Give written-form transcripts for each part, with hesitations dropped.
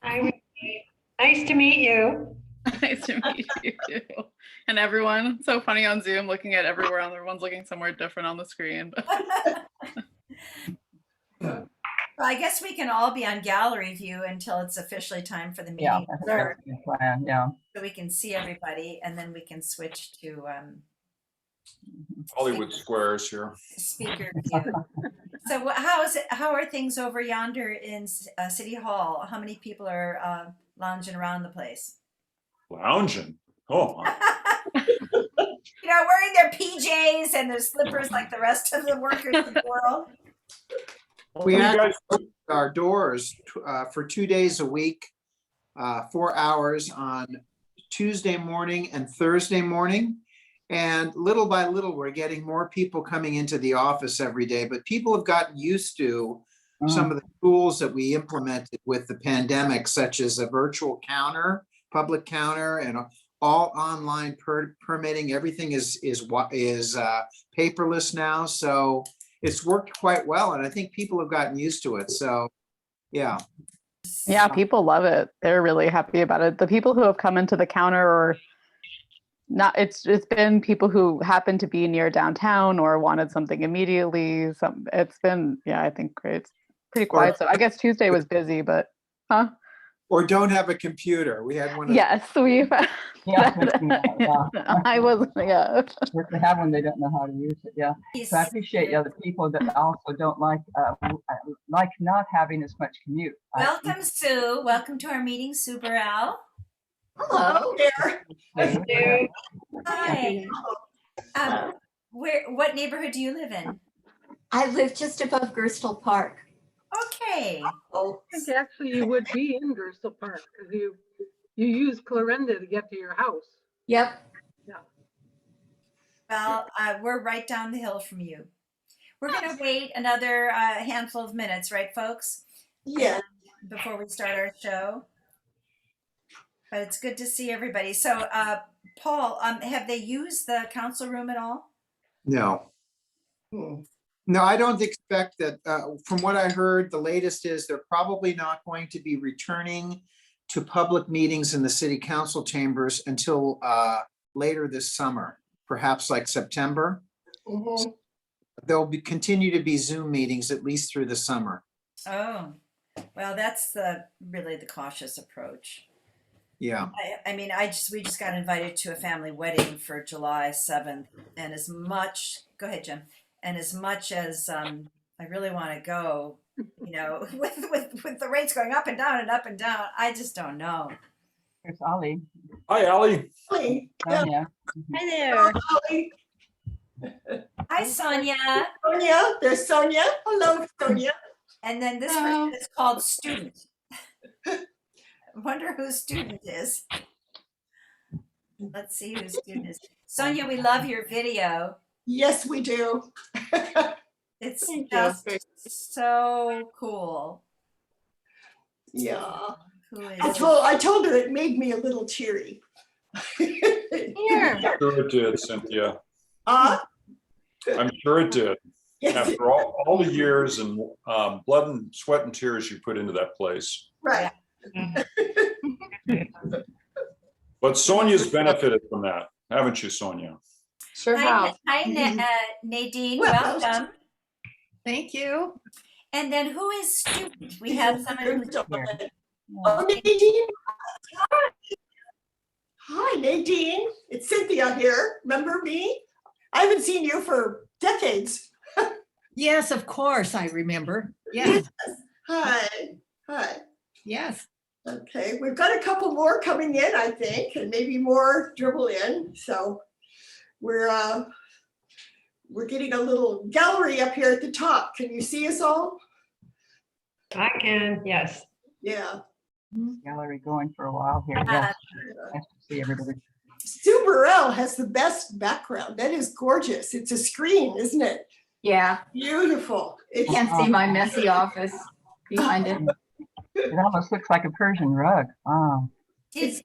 Hi, nice to meet you. Nice to meet you too. And everyone, so funny on Zoom looking at everywhere, and everyone's looking somewhere different on the screen. Well, I guess we can all be on gallery view until it's officially time for the meeting. Yeah, that's a good plan. Yeah. So we can see everybody, and then we can switch to Hollywood Squares here. speaker view. So how are things over yonder in City Hall? How many people are lounging around the place? Lounging. Oh, Wearing their PJs and their slippers like the rest of the workers of the world. We actually opened our doors for 2 days a week, 4 hours on Tuesday morning and Thursday morning. And little by little, we're getting more people coming into the office every day, but people have gotten used to some of the tools that we implemented with the pandemic, such as a virtual counter, public counter, and all online permitting. Everything is paperless now. So it's worked quite well. And I think people have gotten used to it. So, yeah. Yeah, people love it. They're really happy about it. The people who have come into the counter or not, it's been people who happen to be near downtown or wanted something immediately. It's been, yeah, I think great. It's pretty quiet. So I guess Tuesday was busy, but Or don't have a computer. We had one. Yes, we've. Yeah. I was, yeah. If they have one, they don't know how to use it. Yeah. So I appreciate the people that also don't like not having as much commute. Welcome, Sue. Welcome to our meeting, Sue Burrell. Hello there. Hi. What neighborhood do you live in? I live just above Gerstle Park. Okay. Oh, I think actually you would be in Gerstle Park because you use Clarenda to get to your house. yep. Well, we're right down the hill from you. We're going to wait another handful of minutes, right, folks? Yeah. Before we start our show. But it's good to see everybody. So, Paul, have they used the council room at all? No. No, I don't expect that. From what I heard, the latest is they're probably not going to be returning to public meetings in the city council chambers until later this summer, perhaps like September. Mm-hmm. There'll continue to be Zoom meetings at least through the summer. Oh, well, that's really the cautious approach. Yeah. I mean, we just got invited to a family wedding for July 7th, and go ahead, Jim. And as much as I really want to go, with the rates going up and down and up and down, I just don't know. There's Ollie. hi, Allie. Hi. Sonia. Hi there. Hi, Sonia. Sonia. There's Sonia. Hello, Sonia. And then this person is called Student. I wonder who Student is. Let's see who Student is. Sonia, we love your video. Yes, we do. It's Thank just you. so cool. Yeah. Who is I told her it made me a little teary. Here. Sure it did, Cynthia. Uh, I'm sure it did. yes, After all the years and blood and sweat and tears you put into that place. right. But Sonia's benefited from that, haven't you, Sonia? Sure Hi, Nadine. Well, Welcome. Thank you. And then who is Student? We have someone who's Oh, Nadine. Hi, Nadine. It's Cynthia here. Remember me? I haven't seen you for decades. Yes, of course, I remember. Yes, Hi. Hi. yes. Okay, we've got a couple more coming in, I think, and maybe more dribble in. So we're getting a little gallery up here at the top. Can you see us all? I can, yes. Yeah. Gallery going for a while here. Yes. Nice to see everybody. Sue Burrell has the best background. That is gorgeous. It's a screen, isn't it? Yeah, Beautiful. It's can't see my messy office behind it. It almost looks like a Persian rug. Wow. Did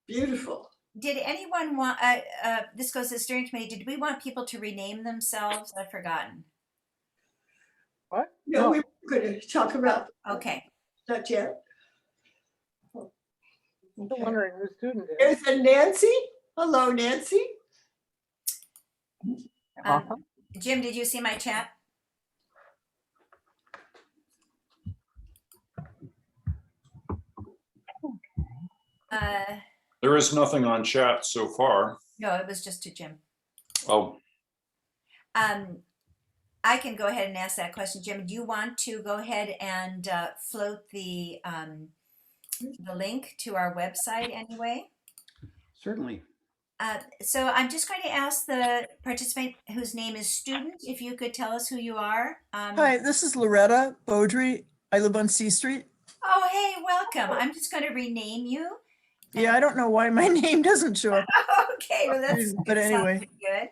beautiful. anyone want? This goes to the steering committee. Did we want people to rename themselves? I've forgotten. What? No, we were going to talk about Okay. that yet. Still Okay. wondering who student is. There's a Nancy. Hello, Nancy. Welcome. Jim, did you see my chat? There is nothing on chat so far. No, it was just to Jim. Oh, I can go ahead and ask that question. Jim, do you want to go ahead and float the link to our website anyway? Certainly. So I'm just going to ask the participant whose name is Student, if you could tell us who you are. Hi, this is Loretta Beaudry. I live on C Street. Oh, hey, welcome. I'm just going to rename you. Yeah, I don't know why my name doesn't show up. Okay, well, that's But anyway. good.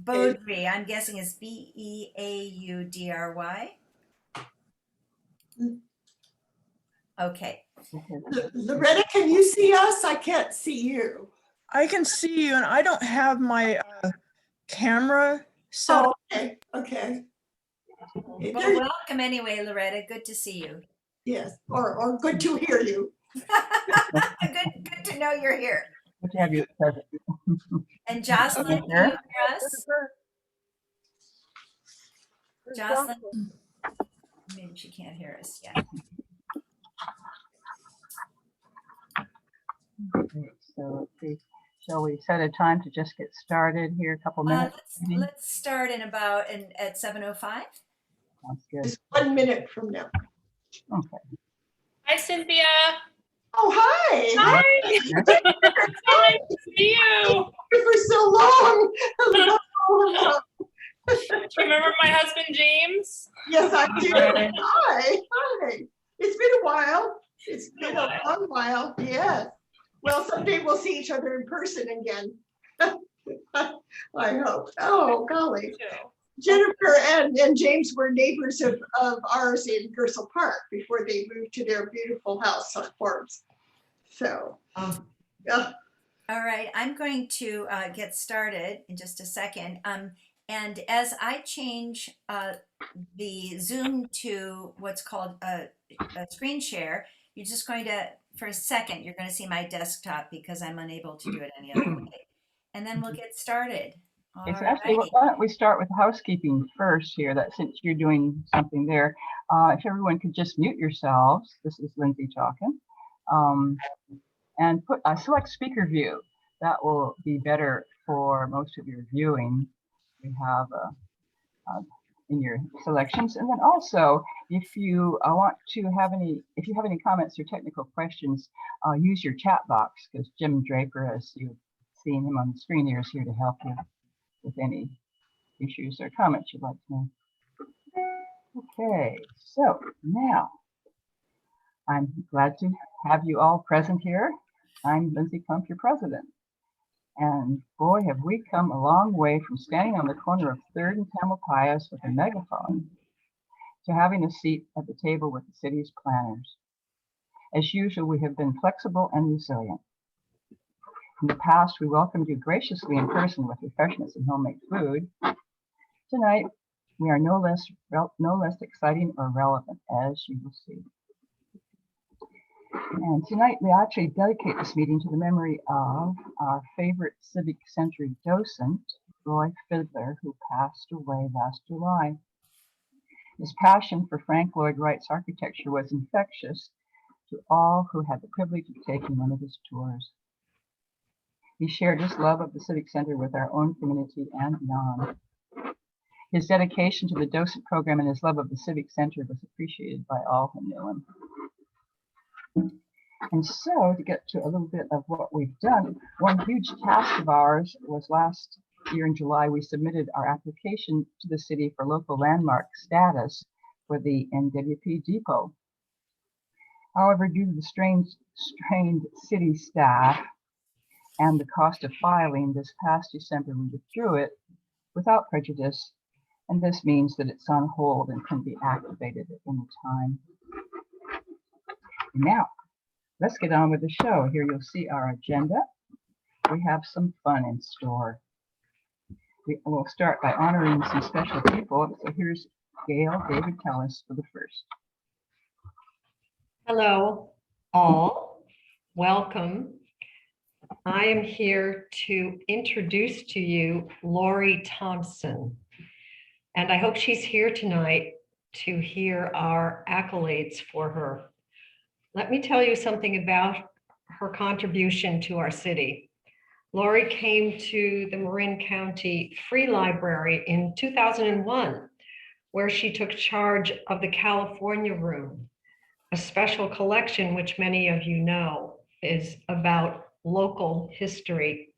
Beaudry, I'm guessing is Beaudry. Okay. Loretta, can you see us? I can't see you. I can see you and I don't have my camera set Oh, up. okay, okay. Well, welcome anyway, Loretta. Good to see you. Yes, or good to hear you. Good to know you're here. Good to have you present. And Jocelyn, can you hear us? Jocelyn? Maybe she can't hear us yet. Okay, so let's see. Shall we set a time to just get started here? A couple minutes? Let's start in about at 7:05. Sounds good. Just 1 minute from now. Okay. Hi, Cynthia. Oh, hi. Hi. Nice to see you. For so long. Hello. Do you remember my husband, James? Yes, I do. Hi. Hi. It's been a while. It's been a long while. Yes. Well, someday we'll see each other in person again. I hope. Oh, golly. Jennifer and James were neighbors of ours in Gersel Park before they moved to their beautiful house on Forbes. So, yeah. All right, I'm going to get started in just a second. And as I change the Zoom to what's called a screen share, you're just going to, for a second, you're going to see my desktop because I'm unable to do it any other way. And then we'll get started. It's actually, why don't we start with housekeeping first here, that since you're doing something there, if everyone could just mute yourselves. This is Lindsay talking. And put a select speaker view. That will be better for most of your viewing. We have in your selections. And then also, if you want to have if you have any comments or technical questions, use your chat box, because Jim Draper, as you've seen him on the screen here, is here to help you with any issues or comments you'd like to make. Okay, so now I'm glad to have you all present here. I'm Lindsay Plump, your president. And boy, have we come a long way from standing on the corner of 3rd and Tamalpais with a megaphone to having a seat at the table with the city's planners. As usual, we have been flexible and resilient. In the past, we welcomed you graciously in person with refreshments and homemade food. Tonight, we are no less exciting or relevant, as you will see. And tonight, we actually dedicate this meeting to the memory of our favorite civic century docent, Roy Fiddler, who passed away last July. His passion for Frank Lloyd Wright's architecture was infectious to all who had the privilege of taking one of his tours. He shared his love of the Civic Center with our own community and beyond. His dedication to the docent program and his love of the Civic Center was appreciated by all who knew him. And so, to get to a little bit of what we've done, one huge task of ours was last year in July, we submitted our application to the city for local landmark status for the NWP depot. However, due to the strained city staff and the cost of filing, this past December we withdrew it without prejudice, and this means that it's on hold and can be activated at any time. Now, let's get on with the show. Here you'll see our agenda. We have some fun in store. We'll start by honoring some special people. So here's Gail David Tellis for the first. Hello, all. welcome. I am here to introduce to you Laurie Thompson. And I hope she's here tonight to hear our accolades for her. Let me tell you something about her contribution to our city. Laurie came to the Marin County Free Library in 2001, where she took charge of the California Room, a special collection which many of you know is about local history.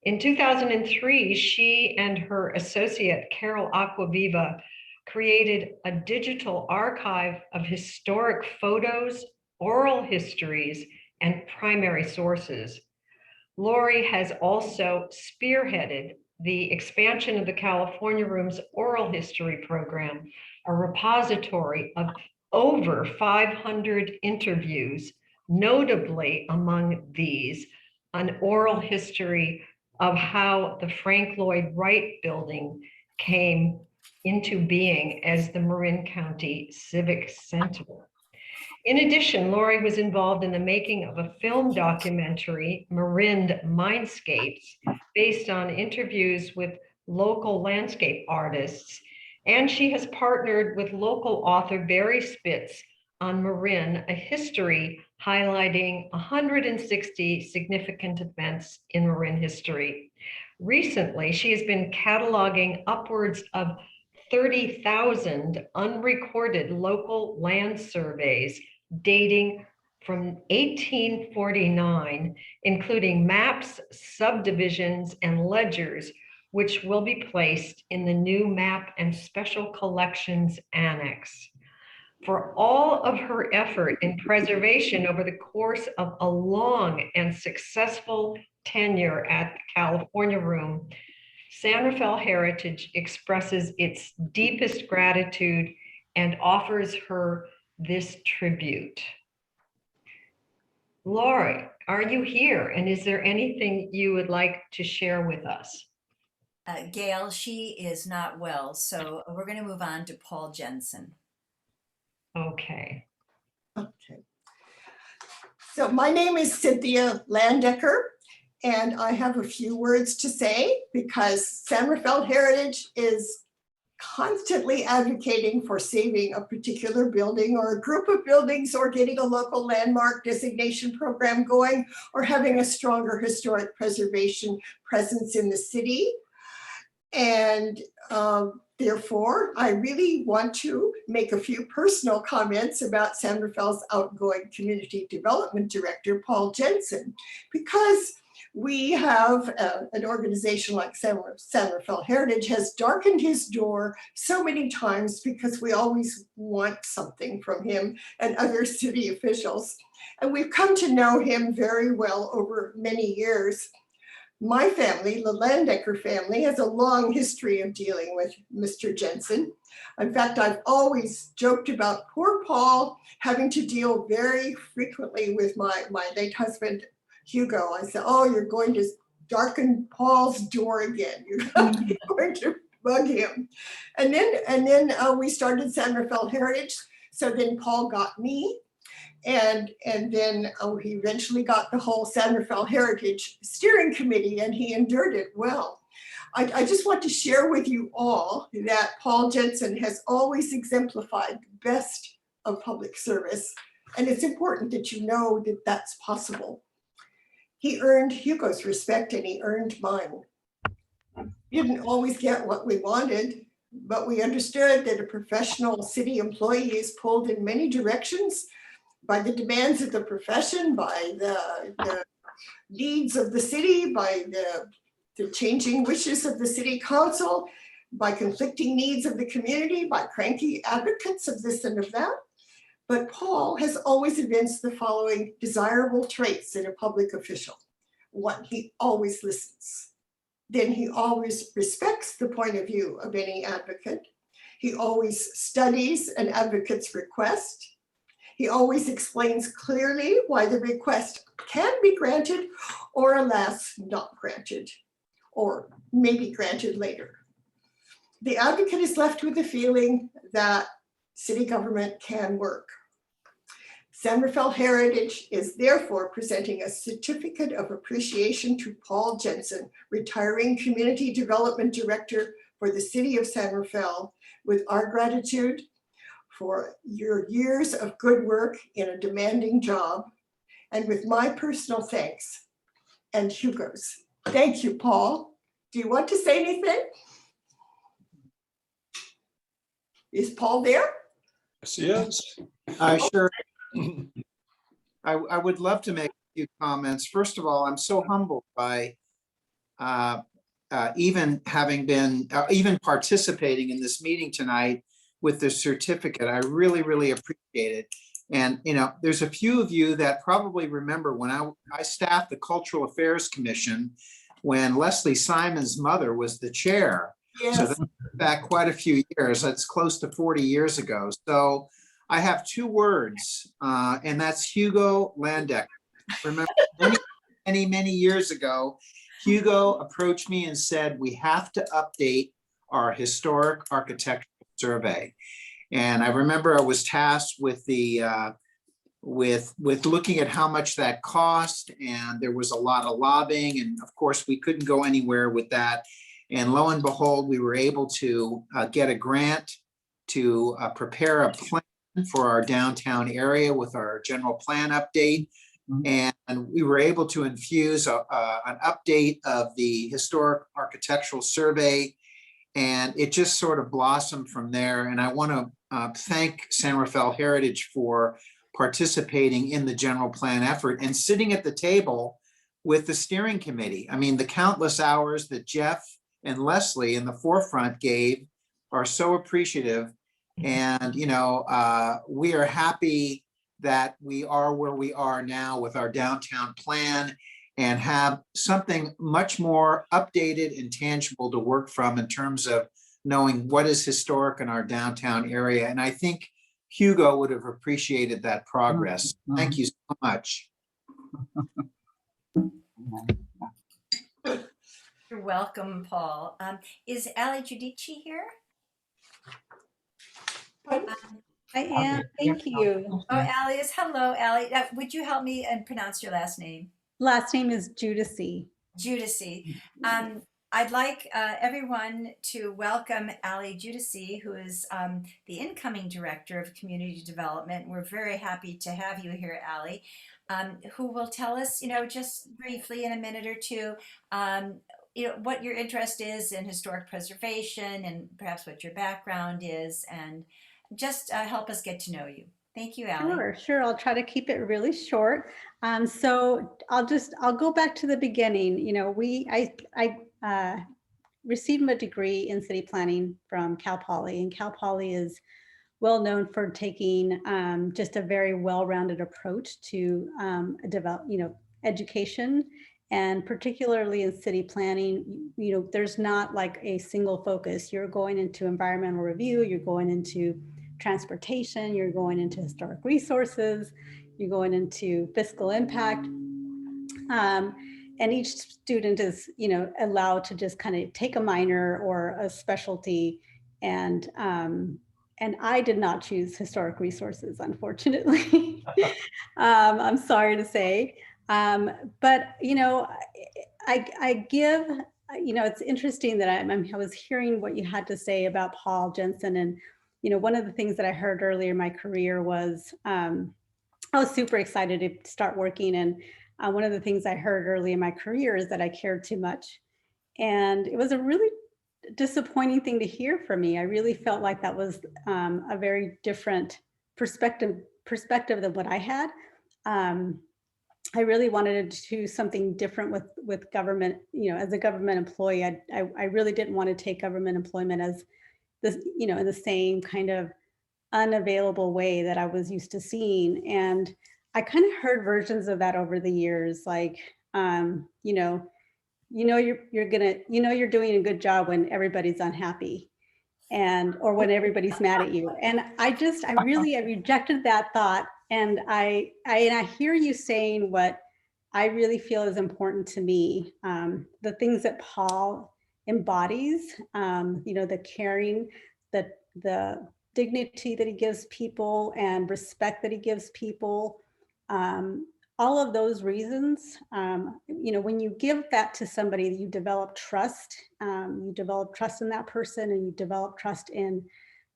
In 2003, she and her associate, Carol Aquaviva, created a digital archive of historic photos, oral histories, and primary sources. Laurie has also spearheaded the expansion of the California Room's oral history program, a repository of over 500 interviews, notably among these, an oral history of how the Frank Lloyd Wright Building came into being as the Marin County Civic Center. In addition, Laurie was involved in the making of a film documentary, Marin Mindscapes, based on interviews with local landscape artists. And she has partnered with local author Barry Spitz on Marin, a history highlighting 160 significant events in Marin history. Recently, she has been cataloging upwards of 30,000 unrecorded local land surveys dating from 1849, including maps, subdivisions, and ledgers, which will be placed in the new Map and Special Collections Annex. For all of her effort in preservation over the course of a long and successful tenure at the California Room, San Rafael Heritage expresses its deepest gratitude and offers her this tribute. Laurie, are you here? And is there anything you would like to share with us? Gail, she is not well, so we're going to move on to Paul Jensen. Okay. Okay. So my name is Cynthia Landecker, and I have a few words to say because San Rafael Heritage is constantly advocating for saving a particular building or a group of buildings or getting a local landmark designation program going or having a stronger historic preservation presence in the city. And therefore, I really want to make a few personal comments about San Rafael's outgoing community development director, Paul Jensen, because we have an organization like San Rafael Heritage has darkened his door so many times because we always want something from him and other city officials. And we've come to know him very well over many years. My family, the Landecker family, has a long history of dealing with Mr. Jensen. In fact, I've always joked about poor Paul having to deal very frequently with my late husband, Hugo. I said, oh, you're going to darken Paul's door again. You're going to bug him. And then we started San Rafael Heritage. So then Paul got me. And then he eventually got the whole San Rafael Heritage Steering Committee, and he endured it well. I just want to share with you all that Paul Jensen has always exemplified the best of public service, and it's important that you know that that's possible. He earned Hugo's respect and he earned mine. We didn't always get what we wanted, but we understood that a professional city employee is pulled in many directions by the demands of the profession, by the needs of the city, by the changing wishes of the city council, by conflicting needs of the community, by cranky advocates of this and of that. But Paul has always evinced the following desirable traits in a public official. One, he always listens. Then he always respects the point of view of any advocate. He always studies an advocate's request. He always explains clearly why the request can be granted or alas, not granted, or maybe granted later. The advocate is left with the feeling that city government can work. San Rafael Heritage is therefore presenting a certificate of appreciation to Paul Jensen, retiring Community Development Director for the City of San Rafael, with our gratitude for your years of good work in a demanding job, and with my personal thanks and Hugo's. Thank you, Paul. Do you want to say anything? Is Paul there? Yes, he is. Sure. I would love to make a few comments. First of all, I'm so humbled by even having been, even participating in this meeting tonight with the certificate. I really, really appreciate it. And, you know, there's a few of you that probably remember when I staffed the Cultural Affairs Commission when Leslie Simon's mother was the chair. Yes. So that's back quite a few years. That's close to 40 years ago. So I have two words, and that's Hugo Landeck. Remember, many years ago, Hugo approached me and said, we have to update our historic architectural survey. And I remember I was tasked with the with looking at how much that cost, and there was a lot of lobbying, and of course we couldn't go anywhere with that. And lo and behold, we were able to get a grant to prepare a plan for our downtown area with our general plan update. And we were able to infuse an update of the historic architectural survey, and it just sort of blossomed from there. And I want to thank San Rafael Heritage for participating in the general plan effort and sitting at the table with the steering committee. I mean, the countless hours that Jeff and Leslie in the forefront gave are so appreciative. And, you know, we are happy that we are where we are now with our downtown plan and have something much more updated and tangible to work from in terms of knowing what is historic in our downtown area. And I think Hugo would have appreciated that progress. Thank you so much. You're welcome, Paul. Is Giudice here? I am. Thank you. Oh, Allie is. Hello, Allie. Would you help me and pronounce your last name? Last name is Giudice. Giudice. I'd like everyone to welcome Giudice, who is the incoming director of community development. We're very happy to have you here, Allie, who will tell us, you know, just briefly in a minute or two, you know, what your interest is in historic preservation and perhaps what your background is, and just help us get to know you. Thank you, Allie. Sure. I'll try to keep it really short. So I'll go back to the beginning. You know, I received my degree in city planning from Cal Poly, and Cal Poly is well known for taking just a very well-rounded approach to education, and particularly in city planning. You know, there's not like a single focus. You're going into environmental review, you're going into transportation, you're going into historic resources, you're going into fiscal impact. And each student is, you know, allowed to just kind of take a minor or a specialty. And I did not choose historic resources, unfortunately. I'm sorry to say. But, you know, I give, you know, it's interesting that I was hearing what you had to say about Paul Jensen. And, you know, one of the things that I heard earlier in my career was I was super excited to start working. And one of the things I heard early in my career is that I cared too much. And it was a really disappointing thing to hear from me. I really felt like that was a very different perspective than what I had. I really wanted to do something different with government. You know, as a government employee, I really didn't want to take government employment as this, you know, in the same kind of unavailable way that I was used to seeing. And I kind of heard versions of that over the years, like, you're doing a good job when everybody's unhappy, or when everybody's mad at you. And I rejected that thought. And I hear you saying what I really feel is important to me. The things that Paul embodies, you know, the caring, the dignity that he gives people and respect that he gives people. All of those reasons, you know, when you give that to somebody, you develop trust. You develop trust in that person, and you develop trust in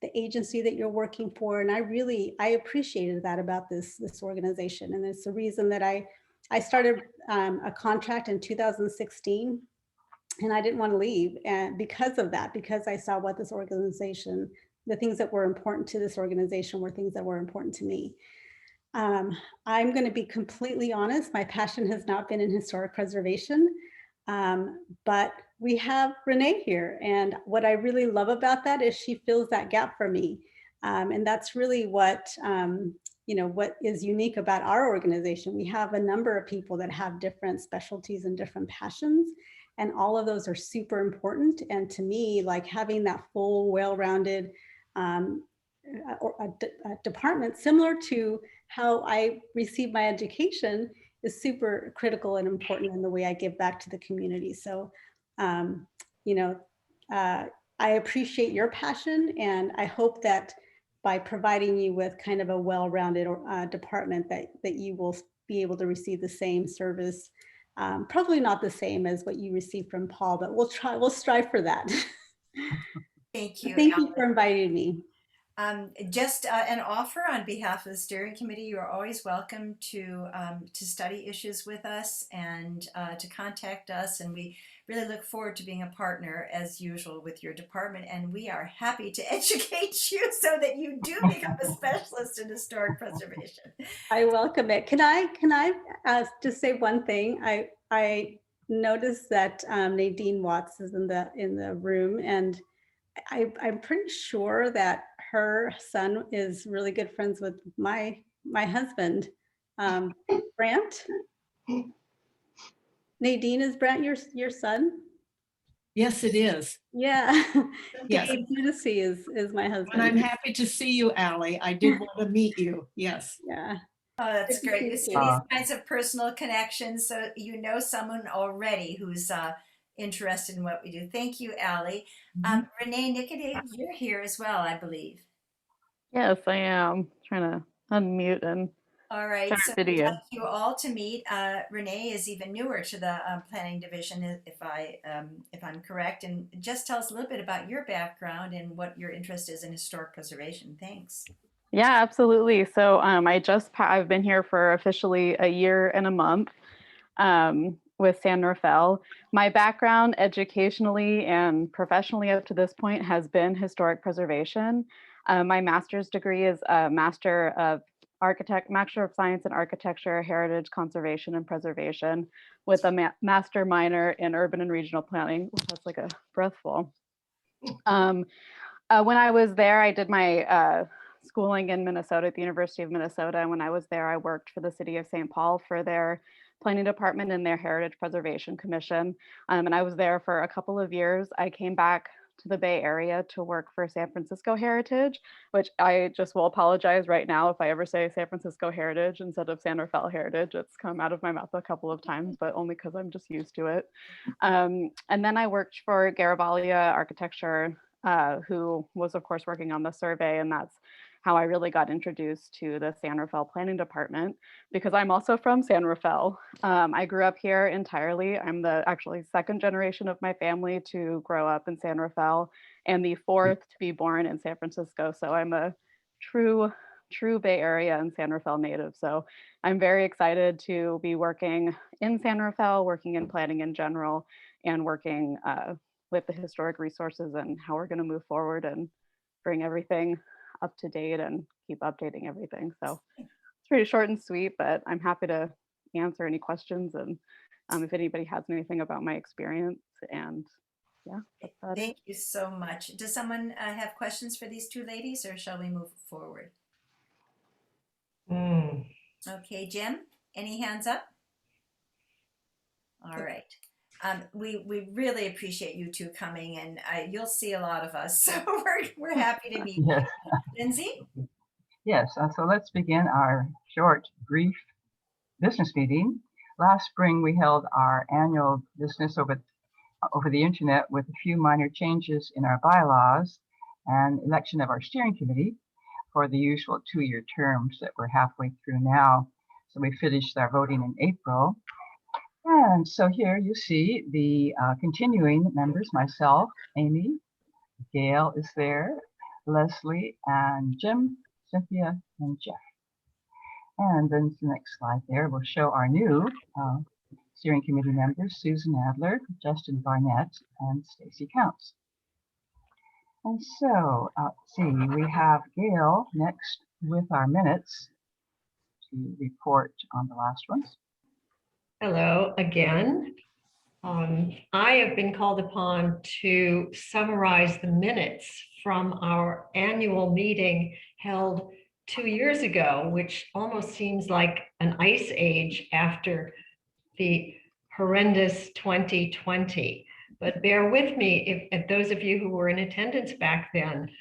the agency that you're working for. And I appreciated that about this organization. And it's the reason that I started a contract in 2016, and I didn't want to leave. And because of that, because I saw what this organization, the things that were important to this organization were things that were important to me. I'm going to be completely honest. My passion has not been in historic preservation, but we have Renee here. And what I really love about that is she fills that gap for me. And that's really what, you know, what is unique about our organization. We have a number of people that have different specialties and different passions, and all of those are super important. And to me, like having that full, well-rounded department, similar to how I received my education, is super critical and important in the way I give back to the community. So, you know, I appreciate your passion, and I hope that by providing you with kind of a well-rounded department that you will be able to receive the same service, probably not the same as what you received from Paul, but we'll strive for that. Thank you. Thank you for inviting me. Just an offer on behalf of the steering committee. You are always welcome to study issues with us and to contact us. And we really look forward to being a partner as usual with your department. And we are happy to educate you so that you do become a specialist in historic preservation. I welcome it. Can I just say one thing? I noticed that Nadine Watts is in the room, and I'm pretty sure that her son is really good friends with my husband, Brant. Nadine, is Brant your son? Yes, it is. Yeah. Yes. Giudice is my husband. And I'm happy to see you, Allie. I did want to meet you. Yes. Yeah. Oh, that's great. You see these kinds of personal connections, so you know someone already who's interested in what we do. Thank you, Allie. Renee Nicodé, you're here as well, I believe. Yes, I am trying to unmute and all right, start so video. I'd like you all to meet. Renee is even newer to the planning division, if I'm correct, and just tell us a little bit about your background and what your interest is in historic preservation. Thanks. Yeah, absolutely. So I've been here for officially a year and a month with San Rafael. My background educationally and professionally up to this point has been historic preservation. My master's degree is a Master of Science in Architecture, Heritage, Conservation, and Preservation with a master minor in Urban and Regional Planning. Ooh, that's like a breathful. When I was there, I did my schooling in Minnesota at the University of Minnesota. And when I was there, I worked for the city of St. Paul for their planning department and their Heritage Preservation Commission. And I was there for a couple of years. I came back to the Bay Area to work for San Francisco Heritage, which I just will apologize right now if I ever say San Francisco Heritage instead of San Rafael Heritage. It's come out of my mouth a couple of times, but only because I'm just used to it. And then I worked for Garibaldi Architecture, who was of course working on the survey, and that's how I really got introduced to the San Rafael Planning Department, because I'm also from San Rafael. I grew up here entirely. I'm the actually second generation of my family to grow up in San Rafael and the fourth to be born in San Francisco. So I'm a true Bay Area and San Rafael native. So I'm very excited to be working in San Rafael, working in planning in general, and working with the historic resources and how we're going to move forward and bring everything up to date and keep updating everything. So it's pretty short and sweet, but I'm happy to answer any questions and if anybody has anything about my experience. And yeah, thank you so much. Does someone have questions for these two ladies, or shall we move forward? Okay, Jim, any hands up? All right. We really appreciate you two coming, and you'll see a lot of us, so we're happy to meet you. Lindsay? Yes, so let's begin our short, brief business meeting. Last spring, we held our annual business over the internet with a few minor changes in our bylaws, and election of our steering committee for the usual 2-year terms that we're halfway through now. So we finished our voting in April. And so here you see the continuing members, myself, Amy, Gail is there, Leslie, and Jim, Cynthia, and Jeff. And then the next slide there will show our new steering committee members, Susan Adler, Justin Barnett, and Stacy Counts. And so, let's see, we have Gail next with our minutes to report on the last ones. Hello again. I have been called upon to summarize the minutes from our annual meeting held 2 years ago, which almost seems like an ice age after the horrendous 2020. But bear with me, if those of you who were in attendance back then,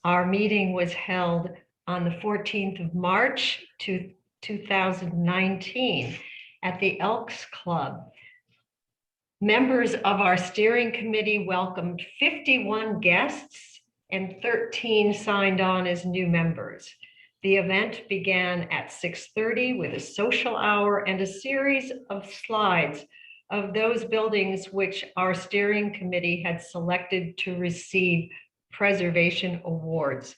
our meeting was held on the 14th of March 2019 at the Elks Club. Members of our steering committee welcomed 51 guests and 13 signed on as new members. The event began at 6:30 with a social hour and a series of slides of those buildings which our steering committee had selected to receive preservation awards.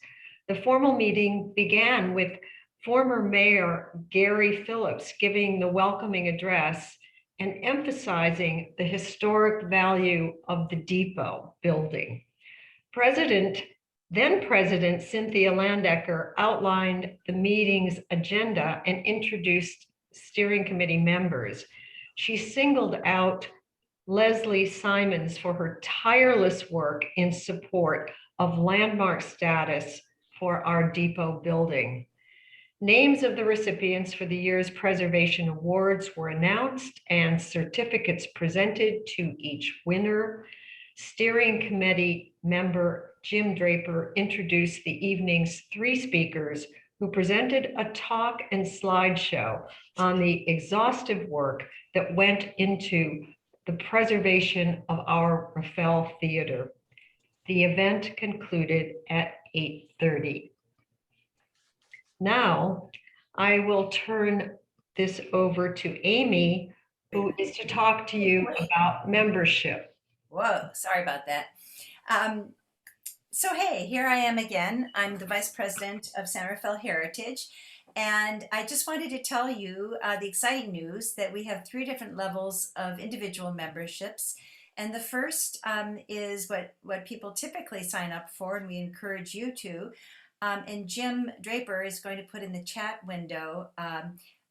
The formal meeting began with former Mayor Gary Phillips giving the welcoming address and emphasizing the historic value of the depot building. Then President Cynthia Landecker outlined the meeting's agenda and introduced steering committee members. She singled out Leslie Simons for her tireless work in support of landmark status for our depot building. Names of the recipients for the year's preservation awards were announced and certificates presented to each winner. Steering committee member Jim Draper introduced the evening's 3 speakers who presented a talk and slideshow on the exhaustive work that went into the preservation of our Rafael Theater. The event concluded at 8:30. Now, I will turn this over to Amy, who is to talk to you about membership. Whoa, sorry about that. So hey, here I am again. I'm the Vice President of San Rafael Heritage, and I just wanted to tell you the exciting news that we have 3 different levels of individual memberships. And the first is what people typically sign up for, and we encourage you to. And Jim Draper is going to put in the chat window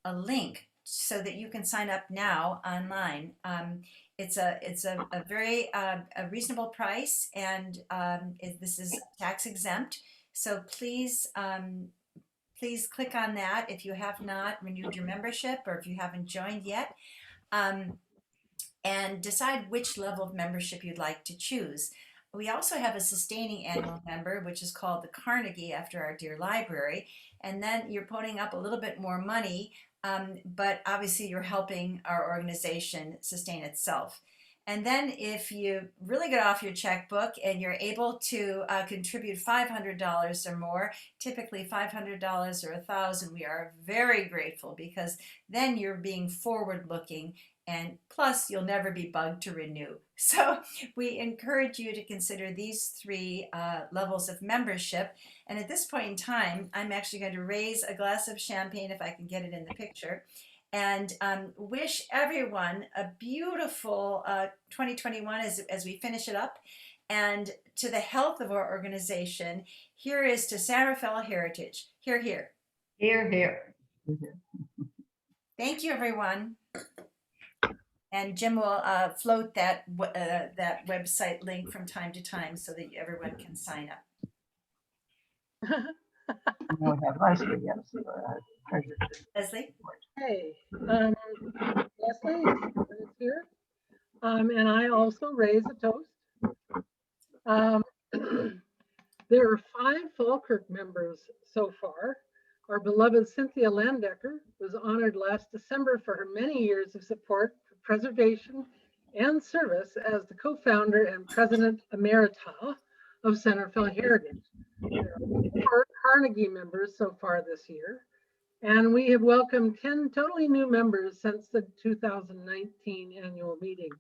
a link so that you can sign up now online. It's a very reasonable price, and this is tax exempt. So please click on that if you have not renewed your membership or if you haven't joined yet, and decide which level of membership you'd like to choose. We also have a sustaining annual member, which is called the Carnegie after our dear library. And then you're putting up a little bit more money, but obviously you're helping our organization sustain itself. And then if you really get off your checkbook and you're able to contribute $500 or more, typically $500 or $1,000, we are very grateful, because then you're being forward-looking, and plus you'll never be bugged to renew. So we encourage you to consider these 3 levels of membership. And at this point in time, I'm actually going to raise a glass of champagne, if I can get it in the picture, and wish everyone a beautiful 2021 as we finish it up. And to the health of our organization, here is to San Rafael Heritage. Hear, hear. Hear, hear. Thank you, everyone. And Jim will float that website link from time to time so that everyone can sign up. We have Leslie, yes, treasurer. Leslie? Hey, Leslie is here. And I also raise a toast. There are 5 Falkirk members so far. Our beloved Cynthia Landecker was honored last December for her many years of support for preservation and service as the co-founder and president emerita of Centerville Heritage. There are 4 Carnegie members so far this year, and we have welcomed 10 totally new members since the 2019 annual meeting.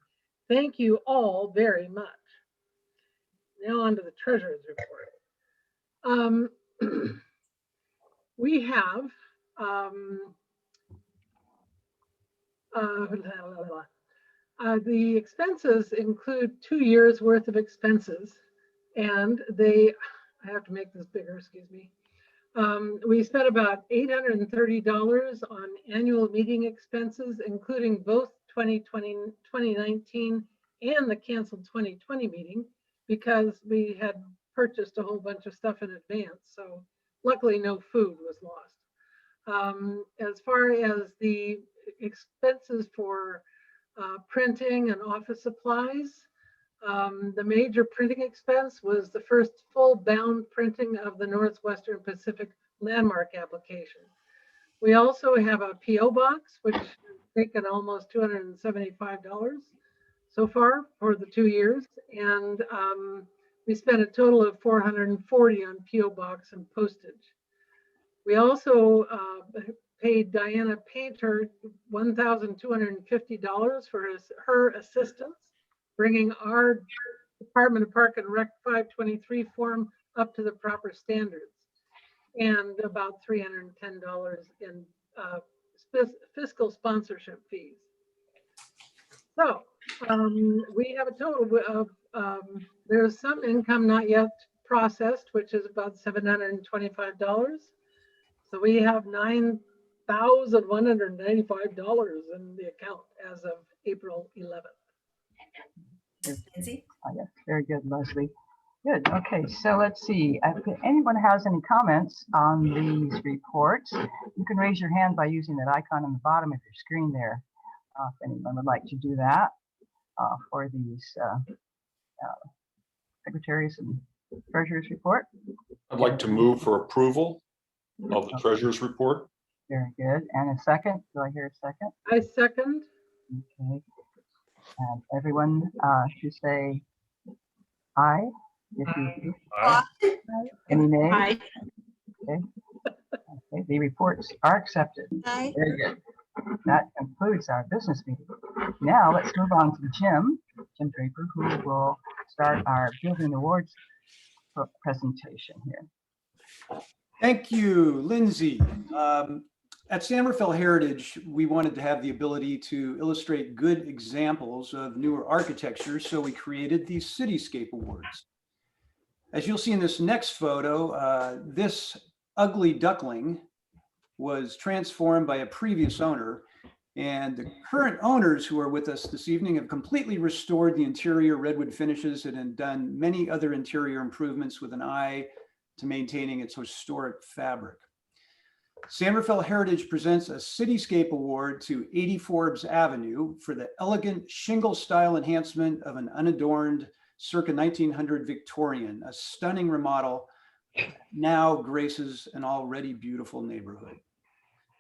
Thank you all very much. Now on to the treasurer's report. We have the expenses include 2 years worth of expenses, and I have to make this bigger, excuse me. We spent about $830 on annual meeting expenses, including both 2019 and the canceled 2020 meeting, because we had purchased a whole bunch of stuff in advance. So luckily no food was lost. As far as the expenses for printing and office supplies, the major printing expense was the first full bound printing of the Northwestern Pacific landmark application. We also have a PO box, which has taken almost $275 so far for the 2 years. And we spent a total of $440 on PO box and postage. We also paid Diana Painter $1,250 for her assistance, bringing our Department of Park and Rec 523 form up to the proper standards, and about $310 in fiscal sponsorship fees. So we have a total of, there's some income not yet processed, which is about $725. So we have $9,195 in the account as of April 11th. Lindsay? Oh, yes, very good, Leslie. Good. Okay, so let's see. If anyone has any comments on these reports, you can raise your hand by using that icon on the bottom of your screen there. If anyone would like to do that for these secretaries and treasurers report. I'd like to move for approval of the treasurer's report. Very good. And a second? Do I hear a second? I second. Okay. And everyone should say aye. If you Aye. any nays? Aye. Okay. Okay. The reports are accepted. Aye. Very good. That concludes our business meeting. Now let's move on to Jim Draper, who will start our building awards presentation here. Thank you, Lindsay. At San Rafael Heritage, we wanted to have the ability to illustrate good examples of newer architecture, so we created the Cityscape Awards. As you'll see in this next photo, this ugly duckling was transformed by a previous owner, and the current owners who are with us this evening have completely restored the interior redwood finishes and have done many other interior improvements with an eye to maintaining its historic fabric. San Rafael Heritage presents a Cityscape Award to 80 Forbes Avenue for the elegant shingle style enhancement of an unadorned circa 1900 Victorian, a stunning remodel now graces an already beautiful neighborhood.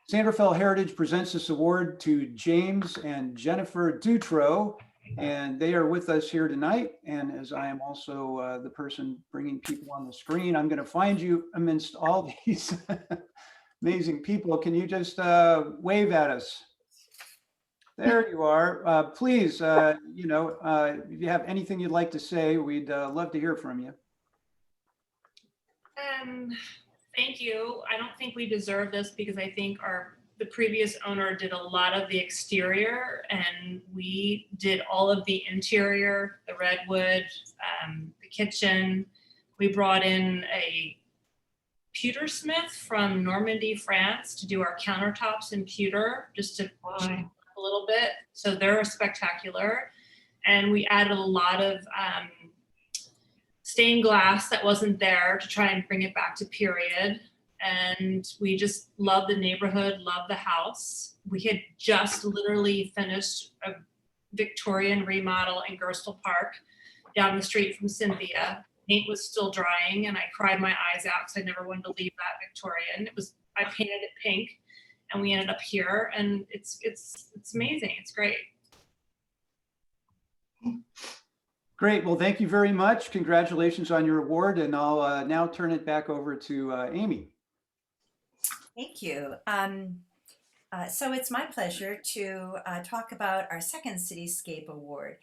San Rafael Heritage presents this award to James and Jennifer Dutro, and they are with us here tonight. And as I am also the person bringing people on the screen, I'm going to find you amidst all these amazing people. Can you just wave at us? There you are. Please, if you have anything you'd like to say, we'd love to hear from you. Thank you. I don't think we deserve this because I think the previous owner did a lot of the exterior and we did all of the interior, the redwood, the kitchen. We brought in a pewter smith from Normandy, France to do our countertops in pewter, just to a little bit. So they're spectacular. And we added a lot of stained glass that wasn't there to try and bring it back to period. And we just love the neighborhood, love the house. We had just literally finished a Victorian remodel in Gerstle Park down the street from Cynthia. Paint was still drying and I cried my eyes out because I never wanted to leave that Victorian. I painted it pink and we ended up here and it's amazing. It's great. Great. Well, thank you very much. Congratulations on your award. And I'll now turn it back over to Amy. Thank you. So it's my pleasure to talk about our second Cityscape Award.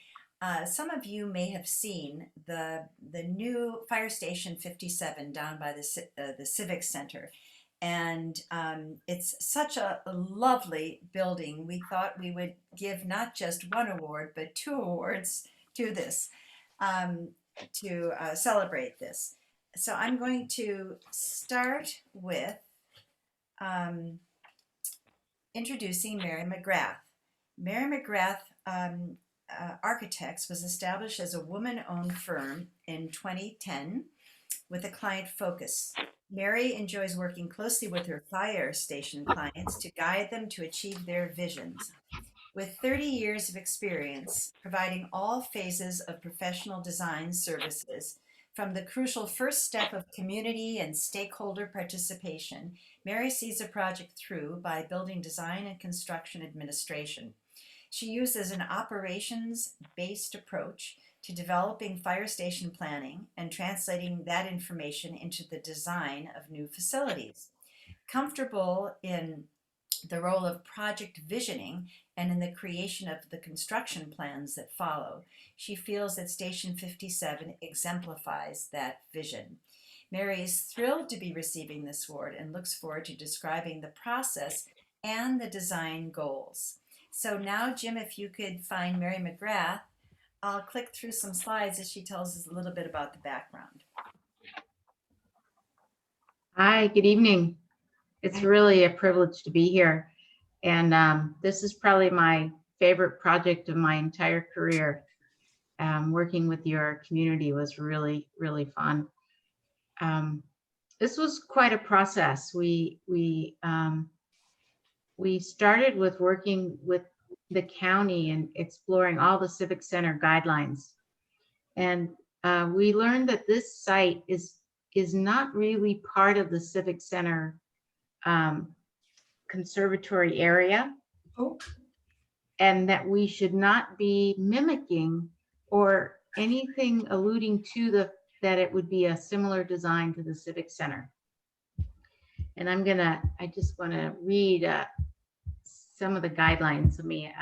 Some of you may have seen the new Fire Station 57 down by the Civic Center. And it's such a lovely building. We thought we would give not just one award, but 2 awards to this to celebrate this. So I'm going to start with introducing Mary McGrath. Mary McGrath Architects was established as a woman-owned firm in 2010 with a client focus. Mary enjoys working closely with her fire station clients to guide them to achieve their visions. With 30 years of experience providing all phases of professional design services, from the crucial first step of community and stakeholder participation, Mary sees a project through by building design and construction administration. She uses an operations-based approach to developing fire station planning and translating that information into the design of new facilities. Comfortable in the role of project visioning and in the creation of the construction plans that follow, she feels that Station 57 exemplifies that vision. Mary is thrilled to be receiving this award and looks forward to describing the process and the design goals. So now, Jim, if you could find Mary McGrath, I'll click through some slides as she tells us a little bit about the background. Hi, good evening. It's really a privilege to be here. And this is probably my favorite project of my entire career. Working with your community was really, really fun. This was quite a process. We started with working with the county and exploring all the Civic Center guidelines. And we learned that this site is not really part of the Civic Center conservatory area, and that we should not be mimicking or anything alluding to that it would be a similar design to the Civic Center. And I just want to read some of the guidelines. Let me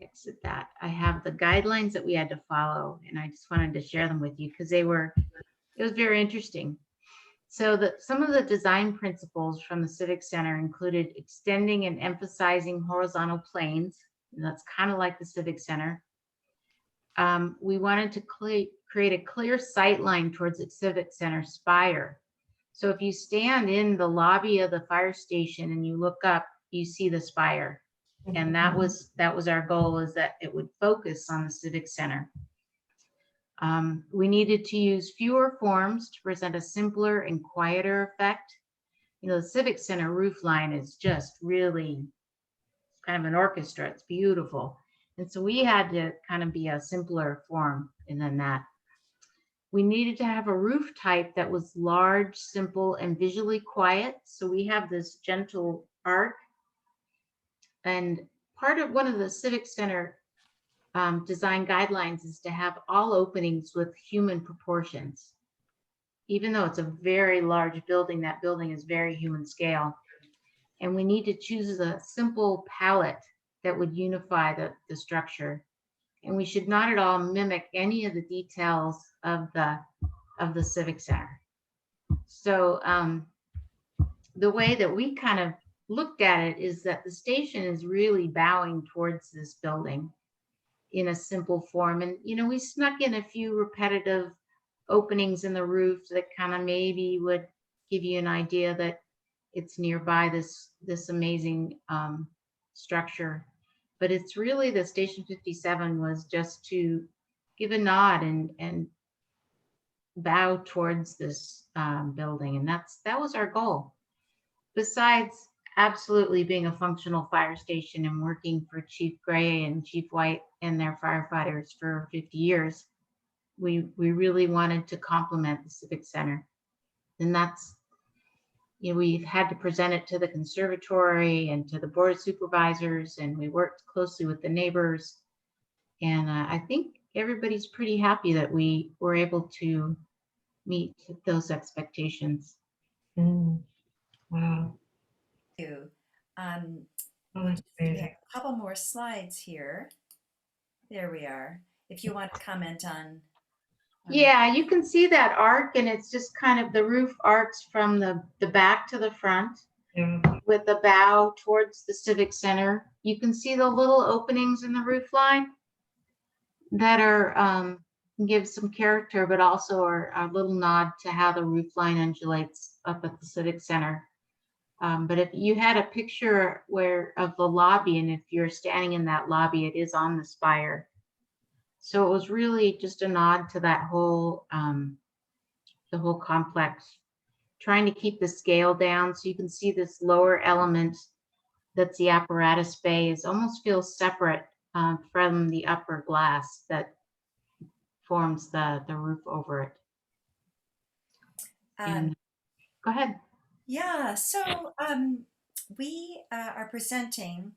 exit that. I have the guidelines that we had to follow, and I just wanted to share them with you because it was very interesting. So some of the design principles from the Civic Center included extending and emphasizing horizontal planes, and that's kind of like the Civic Center. We wanted to create a clear sight line towards the Civic Center spire. So if you stand in the lobby of the fire station and you look up, you see the spire. And that was our goal, is that it would focus on the Civic Center. We needed to use fewer forms to present a simpler and quieter effect. You know, the Civic Center roof line is just really kind of an orchestra. It's beautiful. And so we had to kind of be a simpler form than that. We needed to have a roof type that was large, simple, and visually quiet. So we have this gentle arc. And one of the Civic Center design guidelines is to have all openings with human proportions. Even though it's a very large building, that building is very human scale. And we need to choose a simple palette that would unify the structure. And we should not at all mimic any of the details of the Civic Center. So the way that we kind of looked at it is that the station is really bowing towards this building in a simple form. And, you know, we snuck in a few repetitive openings in the roof that kind of maybe would give you an idea that it's nearby this amazing structure. But it's really, the Station 57 was just to give a nod and bow towards this building. And that was our goal. Besides absolutely being a functional fire station and working for Chief Gray and Chief White and their firefighters for 50 years, we really wanted to complement the Civic Center. And that's, you know, we've had to present it to the conservatory and to the Board of Supervisors, and we worked closely with the neighbors. And I think everybody's pretty happy that we were able to meet those expectations. Wow. Thank you. Oh, that's We amazing. have a couple more slides here. There we are. If you want to comment on. Yeah, you can see that arc, and it's just kind of the roof arcs from the back to the front Yeah. with the bow towards the Civic Center. You can see the little openings in the roof line that are give some character, but also are a little nod to how the roof line undulates up at the Civic Center. But if you had a picture of the lobby, and if you're standing in that lobby, it is on the spire. So it was really just a nod to that whole, the whole complex, trying to keep the scale down. So you can see this lower element that's the apparatus bay is almost feels separate from the upper glass that forms the roof over it. Go ahead. Yeah, so we are presenting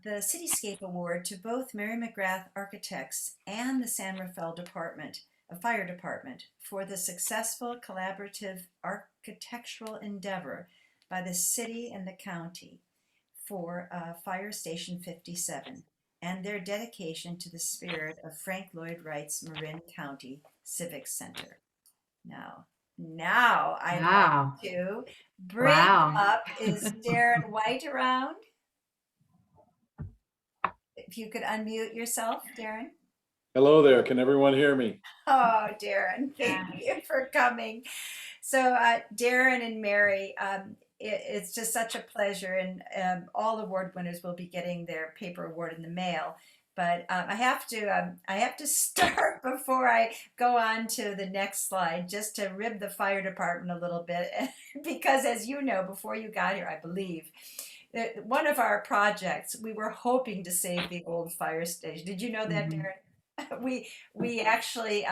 the Cityscape Award to both Mary McGrath Architects and the San Rafael Fire Department for the successful collaborative architectural endeavor by the city and the county for Fire Station 57 and their dedication to the spirit of Frank Lloyd Wright's Marin County Civic Center. Now I'd Wow. like to bring up, is Darren White around? If you could unmute yourself, Darren. Hello there. Can everyone hear me? Oh, Darren, thank you for coming. So Darren and Mary, it's just such a pleasure, and all award winners will be getting their paper award in the mail. But I have to start before I go on to the next slide, just to rib the fire department a little bit, because as you know, before you got here, I believe, one of our projects, we were hoping to save the old fire station. Did you know that, Darren? We actually,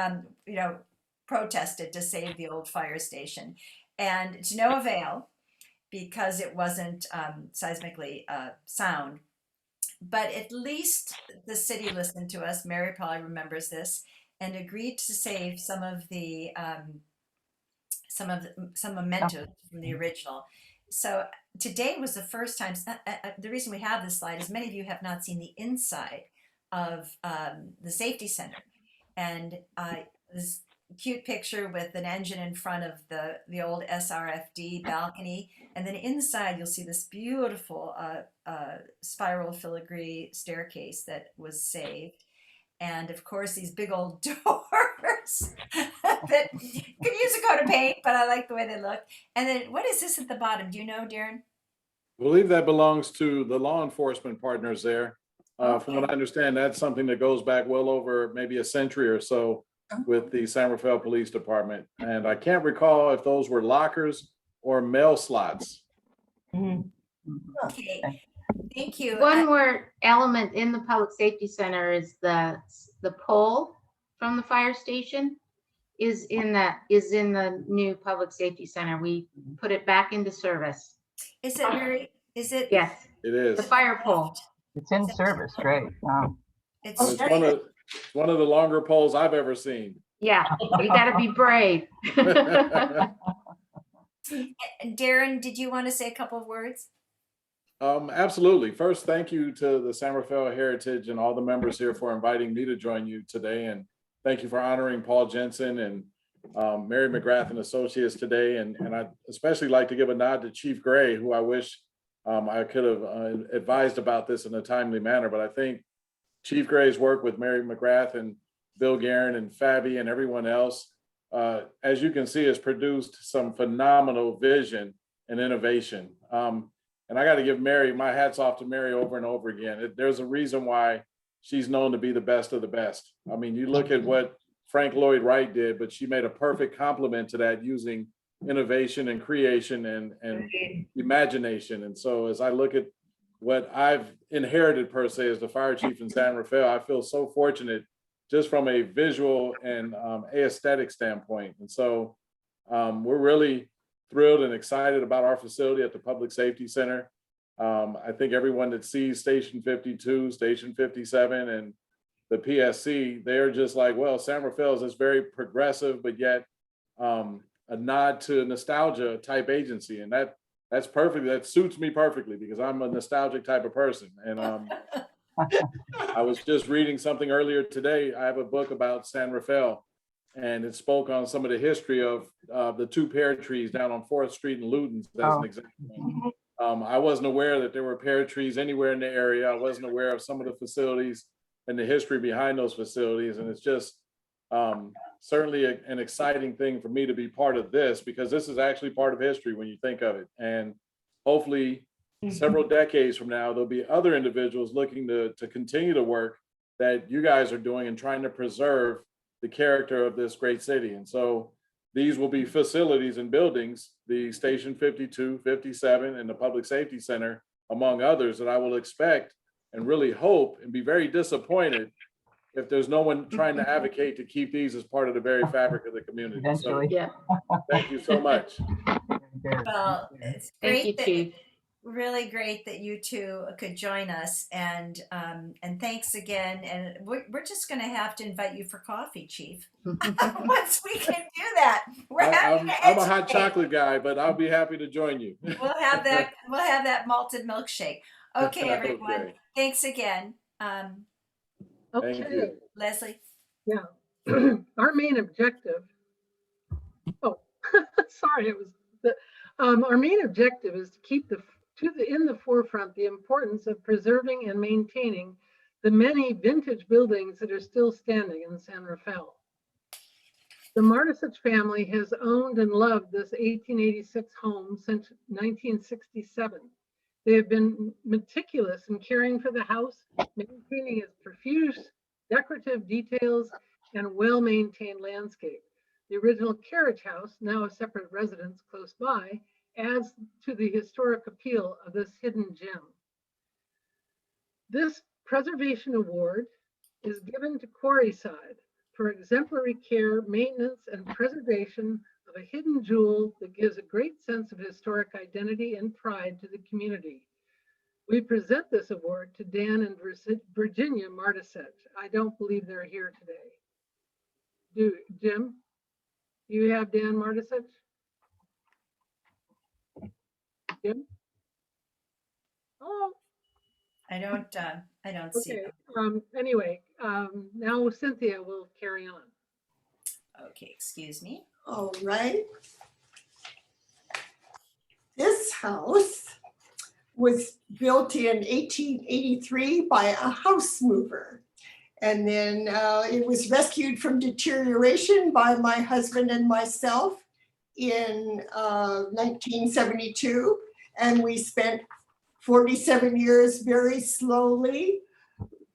protested to save the old fire station, and to no avail, because it wasn't seismically sound. But at least the city listened to us. Mary probably remembers this, and agreed to save some mementos from the original. So today was the first time. The reason we have this slide is many of you have not seen the inside of the safety center, and this cute picture with an engine in front of the old SRFD balcony, and then inside you'll see this beautiful spiral filigree staircase that was saved, and of course these big old doors that could use a coat of paint, but I like the way they look. And then what is this at the bottom? Do you know, Darren? I believe that belongs to the law enforcement partners there. From what I understand, that's something that goes back well over maybe a century or so with the San Rafael Police Department. And I can't recall if those were lockers or mail slots. Okay, thank you. One more element in the Public Safety Center is the pole from the fire station is in the new Public Safety Center. We put it back into service. Is it Mary? Is it? Yes. It is. The fire pole. It's in service, great. Wow. It's one of the longer poles I've ever seen. Yeah, you got to be brave. Darren, did you want to say a couple of words? Absolutely. First, thank you to the San Rafael Heritage and all the members here for inviting me to join you today. And thank you for honoring Paul Jensen and Mary McGrath and Associates today. And I'd especially like to give a nod to Chief Gray, who I wish I could have advised about this in a timely manner. But I think Chief Gray's work with Mary McGrath and Bill Guerin and Fabi and everyone else, as you can see, has produced some phenomenal vision and innovation. And I got to give Mary, my hats off to Mary over and over again. There's a reason why she's known to be the best of the best. I mean, you look at what Frank Lloyd Wright did, but she made a perfect complement to that using innovation and creation and imagination. And so as I look at what I've inherited per se as the fire chief in San Rafael, I feel so fortunate just from a visual and aesthetic standpoint. And so we're really thrilled and excited about our facility at the Public Safety Center. I think everyone that sees Station 52, Station 57, and the PSC, they're just like, well, San Rafael is this very progressive, but yet a nod to nostalgia type agency. And that's perfect. That suits me perfectly because I'm a nostalgic type of person. And I was just reading something earlier today. I have a book about San Rafael, and it spoke on some of the history of the two pear trees down on 4th Street in Ludens, as an example. I wasn't aware that there were pear trees anywhere in the area. I wasn't aware of some of the facilities and the history behind those facilities. And it's just certainly an exciting thing for me to be part of this, because this is actually part of history when you think of it. And hopefully several decades from now, there'll be other individuals looking to continue the work that you guys are doing and trying to preserve the character of this great city. And so these will be facilities and buildings, the Station 52, 57, and the Public Safety Center, among others, that I will expect and really hope and be very disappointed if there's no one trying to advocate to keep these as part of the very fabric of the community. Eventually. So, thank you so much. Well, it's Thank great you, Chief. really great that you two could join us, and thanks again. And we're just going to have to invite you for coffee, Chief. Once we can do that, I'm a hot chocolate guy, but I'll be happy to join you. We'll have that. We'll have that malted milkshake. Okay, everyone. Okay. Thanks again. Thank you. Leslie. Yeah. Our main objective. Oh, sorry. It was our main objective is to keep in the forefront the importance of preserving and maintaining the many vintage buildings that are still standing in San Rafael. The Martisich family has owned and loved this 1886 home since 1967. They have been meticulous in caring for the house, maintaining its profuse decorative details and well-maintained landscape. The original carriage house, now a separate residence close by, adds to the historic appeal of this hidden gem. This preservation award is given to Quarryside for exemplary care, maintenance, and preservation of a hidden jewel that gives a great sense of historic identity and pride to the community. We present this award to Dan and Virginia Martisich. I don't believe they're here today. Jim, do you have Dan Martisich? Jim? Oh, I don't see okay. Anyway, now Cynthia will carry on. Okay, excuse me. All right. This house was built in 1883 by a house mover. And then it was rescued from deterioration by my husband and myself in 1972. And we spent 47 years very slowly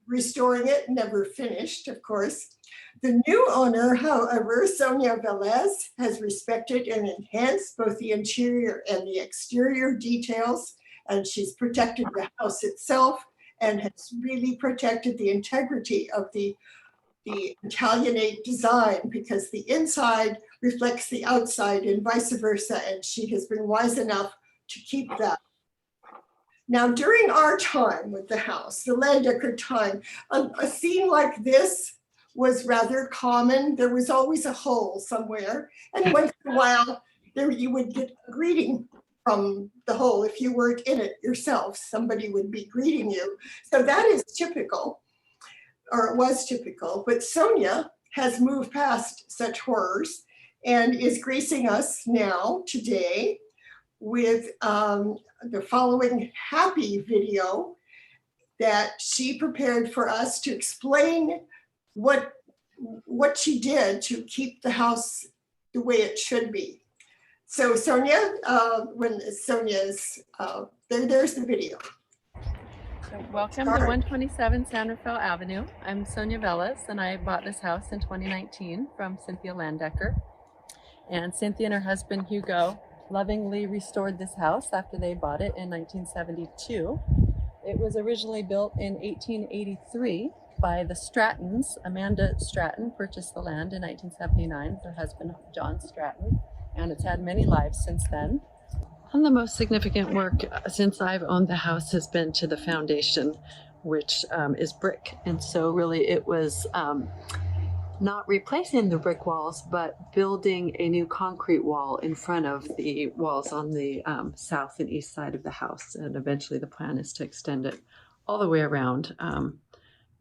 restoring it, never finished, of course. The new owner, however, Sonia Velez, has respected and enhanced both the interior and the exterior details, and she's protected the house itself and has really protected the integrity of the Italianate design, because the inside reflects the outside and vice versa, and she has been wise enough to keep that. Now, during our time with the house, the Landecker time, a scene like this was rather common. There was always a hole somewhere, and once in a while, you would get a greeting from the hole. If you weren't in it yourself, somebody would be greeting you. So that is typical, or it was typical, but Sonia has moved past such horrors and is gracing us now today with the following happy video that she prepared for us to explain what she did to keep the house the way it should be. So Sonia, when Sonia's, there's the video. So welcome to 127 San Rafael Avenue. I'm Sonia Velez, and I bought this house in 2019 from Cynthia Landecker. And Cynthia and her husband Hugo lovingly restored this house after they bought it in 1972. It was originally built in 1883 by the Strattons. Amanda Stratton purchased the land in 1979 with her husband John Stratton, and it's had many lives since then. And the most significant work since I've owned the house has been to the foundation. which is brick. And so really it was not replacing the brick walls, but building a new concrete wall in front of the walls on the south and east side of the house. And eventually the plan is to extend it all the way around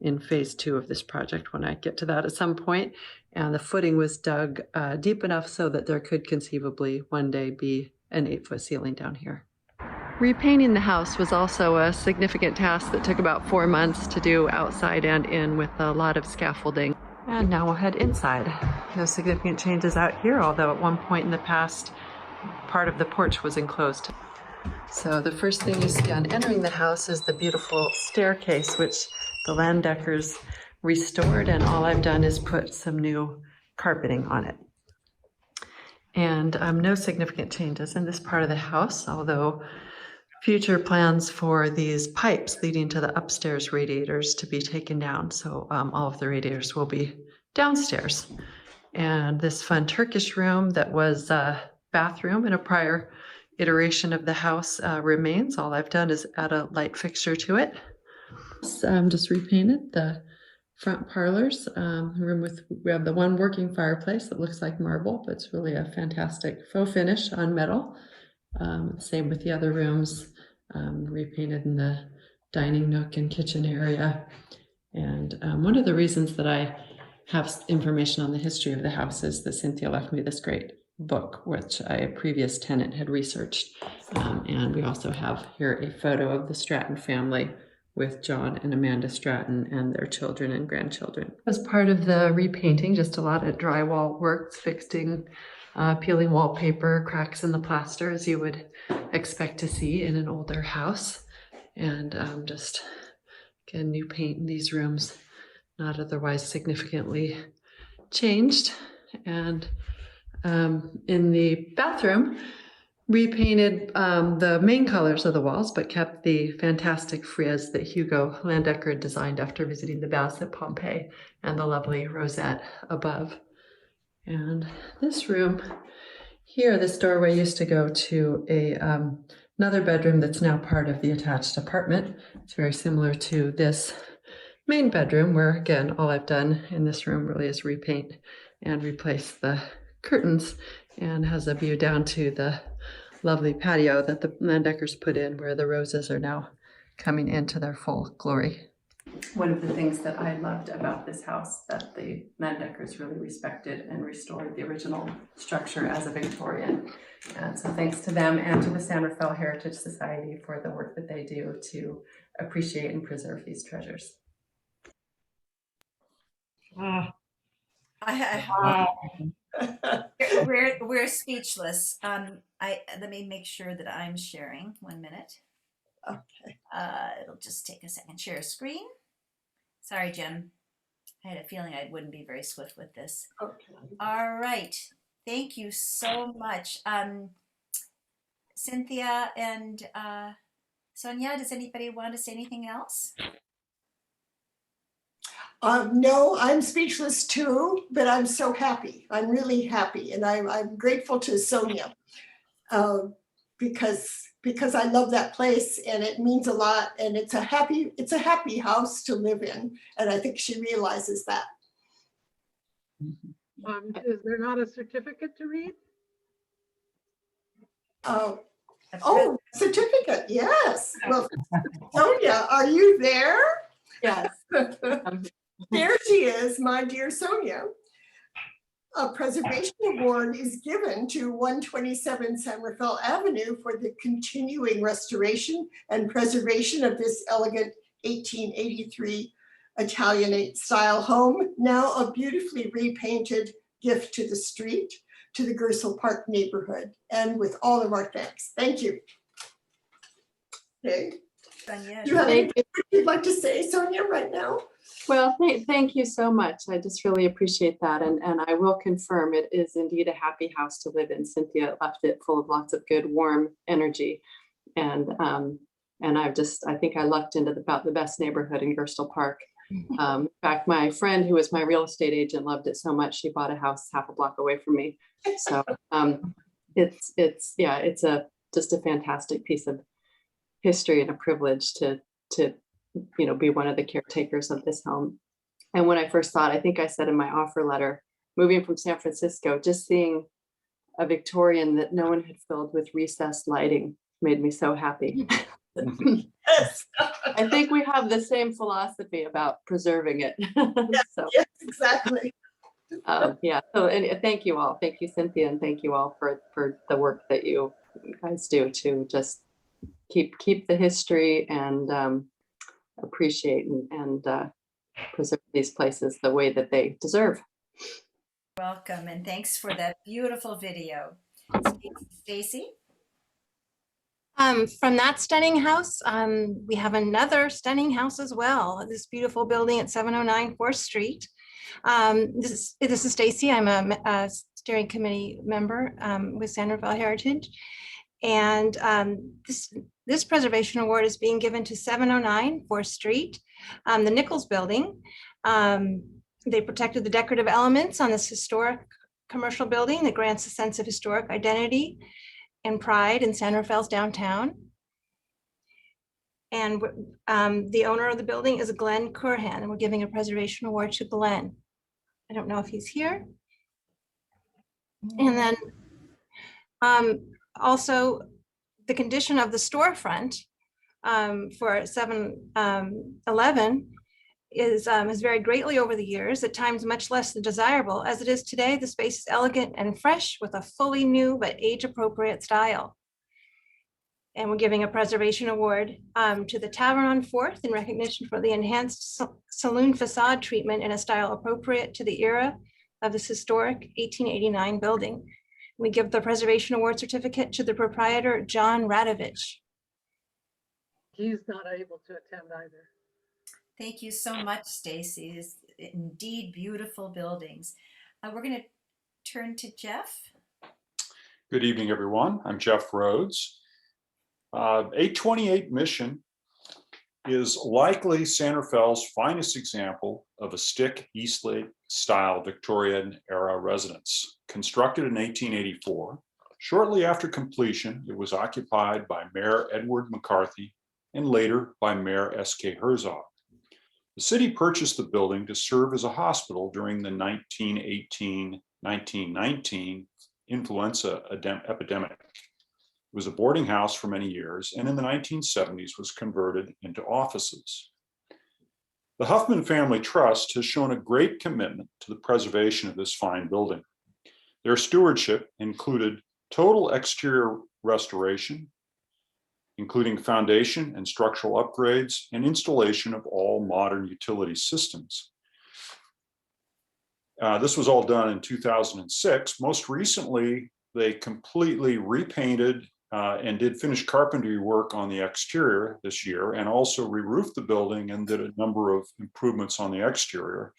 in phase 2 of this project when I get to that at some point. And the footing was dug deep enough so that there could conceivably one day be an 8-foot ceiling down here. Repainting the house was also a significant task that took about 4 months to do outside and in with a lot of scaffolding. And now we'll head inside. No significant changes out here, although at one point in the past, part of the porch was enclosed. So the first thing you see on entering the house is the beautiful staircase, which the Landeckers restored, and all I've done is put some new carpeting on it. And no significant changes in this part of the house, although future plans for these pipes leading to the upstairs radiators to be taken down. So all of the radiators will be downstairs. And this fun Turkish room that was a bathroom in a prior iteration of the house remains. All I've done is add a light fixture to it. Just repainted the front parlors, room we have the one working fireplace that looks like marble, but it's really a fantastic faux finish on metal. Same with the other rooms, repainted in the dining nook and kitchen area. And one of the reasons that I have information on the history of the house is that Cynthia left me this great book, which a previous tenant had researched. And we also have here a photo of the Stratton family with John and Amanda Stratton and their children and grandchildren. As part of the repainting, just a lot of drywall work, fixing, peeling wallpaper, cracks in the plaster, as you would expect to see in an older house. And just, again, new paint in these rooms, not otherwise significantly changed. And in the bathroom, repainted the main colors of the walls, but kept the fantastic frieze that Hugo Landecker designed after visiting the baths at Pompeii and the lovely rosette above. And this room here, this doorway used to go to another bedroom that's now part of the attached apartment. It's very similar to this main bedroom where, again, all I've done in this room really is repaint and replace the curtains, and has a view down to the lovely patio that the Landeckers put in where the roses are now coming into their full glory. One of the things that I loved about this house that the Landeckers really respected and restored the original structure as a Victorian. And so thanks to them and to the San Rafael Heritage Society for the work that they do to appreciate and preserve these treasures. We're speechless. Let me make sure that I'm sharing. 1 minute. Okay. It'll just take a second. Share screen. Sorry, Jim. I had a feeling I wouldn't be very swift with this. Okay. All right. Thank you so much. Cynthia and Sonia, does anybody want to say anything else? No, I'm speechless too, but I'm so happy. I'm really happy, and I'm grateful to Sonia because I love that place and it means a lot, and it's a happy house to live in, and I think she realizes that. Is there not a certificate to read? Oh, certificate, yes. Well, Sonia, are you there? Yes. There she is, my dear Sonia. A preservation award is given to 127 San Rafael Avenue for the continuing restoration and preservation of this elegant 1883 Italianate style home, now a beautifully repainted gift to the street, to the Gersel Park neighborhood, and with all of our thanks. Thank you. Okay. Sonia, Do you have anything you'd like to say, Sonia, right now? Well, thank you so much. I just really appreciate that. And I will confirm it is indeed a happy house to live in. Cynthia left it full of lots of good, warm energy. And I think I lucked into about the best neighborhood in Gersel Park. In fact, my friend who was my real estate agent loved it so much, she bought a house half a block away from me. So it's just a fantastic piece of history and a privilege to be one of the caretakers of this home. And when I first saw it, I think I said in my offer letter, moving from San Francisco, just seeing a Victorian that no one had filled with recessed lighting made me so happy. Yes. I think we have the same philosophy about preserving it. So, Yes, exactly. yeah. So, and thank you all. Thank you, Cynthia, and thank you all for the work that you guys do to just keep the history and appreciate and preserve these places the way that they deserve. Welcome, and thanks for that beautiful video. Stacy? From that stunning house, we have another stunning house as well. This beautiful building at 709 4th Street. This is Stacy. I'm a steering committee member with San Rafael Heritage. And this preservation award is being given to 709 4th Street, the Nichols building. They protected the decorative elements on this historic commercial building that grants a sense of historic identity and pride in San Rafael's downtown. And the owner of the building is Glenn Curhan, and we're giving a preservation award to Glenn. I don't know if he's here. And then also the condition of the storefront for 7-Eleven has varied greatly over the years, at times much less than desirable. As it is today, the space is elegant and fresh with a fully new but age-appropriate style. And we're giving a preservation award to the Tavern on 4th in recognition for the enhanced saloon facade treatment in a style appropriate to the era of this historic 1889 building. We give the preservation award certificate to the proprietor, John Radovich. He's not able to attend either. Thank you so much, Stacy. It's indeed beautiful buildings. We're going to turn to Jeff. Good evening, everyone. I'm Jeff Rhodes. 828 Mission is likely San Rafael's finest example of a stick Eastlake style Victorian era residence. Constructed in 1884, shortly after completion, it was occupied by Mayor Edward McCarthy and later by Mayor S.K. Herzog. The city purchased the building to serve as a hospital during the 1918-1919 influenza epidemic. It was a boarding house for many years, and in the 1970s was converted into offices. The Huffman Family Trust has shown a great commitment to the preservation of this fine building. Their stewardship included total exterior restoration, including foundation and structural upgrades and installation of all modern utility systems. This was all done in 2006. Most recently, they completely repainted and did finish carpentry work on the exterior this year, and also re-roofed the building and did a number of improvements on the exterior.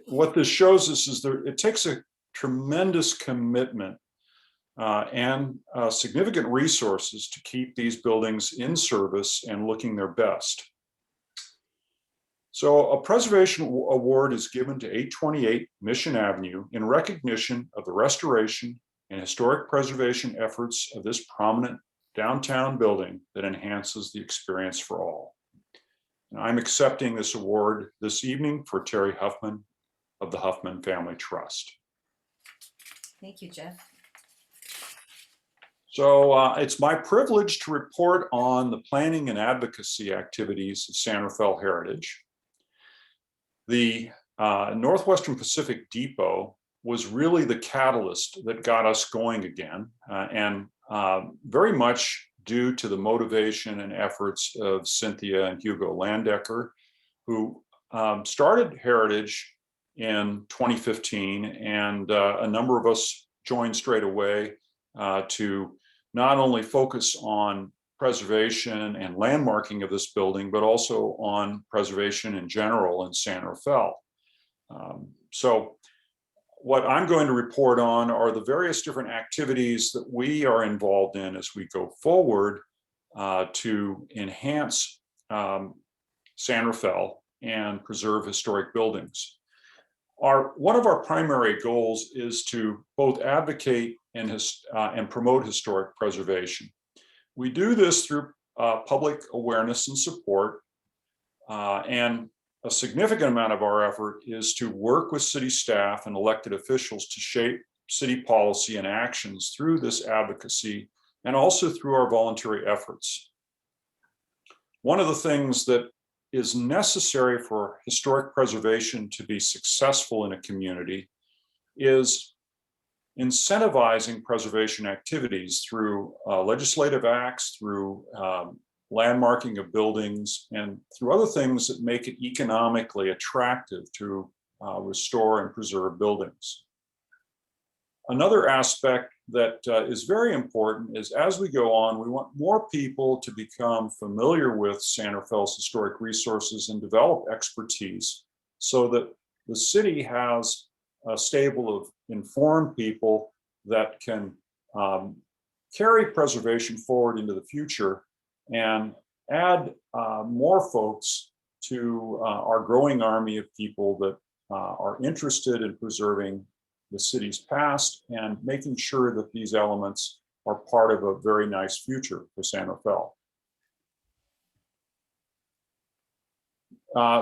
What this shows us is that it takes a tremendous commitment and significant resources to keep these buildings in service and looking their best. So a preservation award is given to 828 Mission Avenue in recognition of the restoration and historic preservation efforts of this prominent downtown building that enhances the experience for all. And I'm accepting this award this evening for Terry Huffman of the Huffman Family Trust. Thank you, Jeff. So it's my privilege to report on the planning and advocacy activities of San Rafael Heritage. The Northwestern Pacific Depot was really the catalyst that got us going again, and very much due to the motivation and efforts of Cynthia and Hugo Landecker, who started Heritage in 2015, and a number of us joined straight away to not only focus on preservation and landmarking of this building, but also on preservation in general in San Rafael. So what I'm going to report on are the various different activities that we are involved in as we go forward to enhance San Rafael and preserve historic buildings. One of our primary goals is to both advocate and promote historic preservation. We do this through public awareness and support, And a significant amount of our effort is to work with city staff and elected officials to shape city policy and actions through this advocacy and also through our voluntary efforts. One of the things that is necessary for historic preservation to be successful in a community is incentivizing preservation activities through legislative acts, through landmarking of buildings, and through other things that make it economically attractive to restore and preserve buildings. Another aspect that is very important is as we go on, we want more people to become familiar with San Rafael's historic resources and develop expertise so that the city has a stable of informed people that can carry preservation forward into the future and add more folks to our growing army of people that are interested in preserving the city's past and making sure that these elements are part of a very nice future for San Rafael.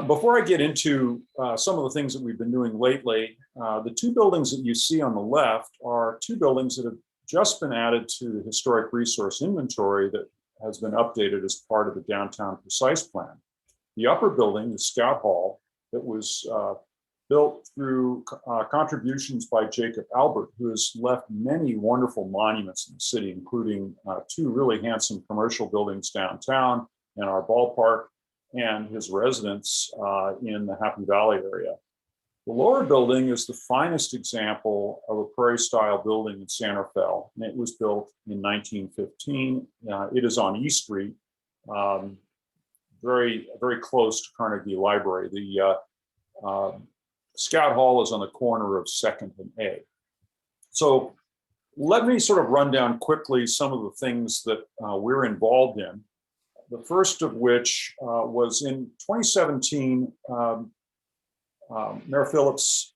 Before I get into some of the things that we've been doing lately, the two buildings that you see on the left are two buildings that have just been added to the historic resource inventory that has been updated as part of the downtown precise plan. The upper building, the Scout Hall, that was built through contributions by Jacob Albert, who has left many wonderful monuments in the city, including two really handsome commercial buildings downtown and our ballpark, and his residence in the Happy Valley area. The lower building is the finest example of a prairie-style building in San Rafael, and it was built in 1915. It is on E Street, very, very close to Carnegie Library. The Scout Hall is on the corner of 2nd and A. So let me sort of run down quickly some of the things that we're involved in. The first of which was in 2017, Mayor Phillips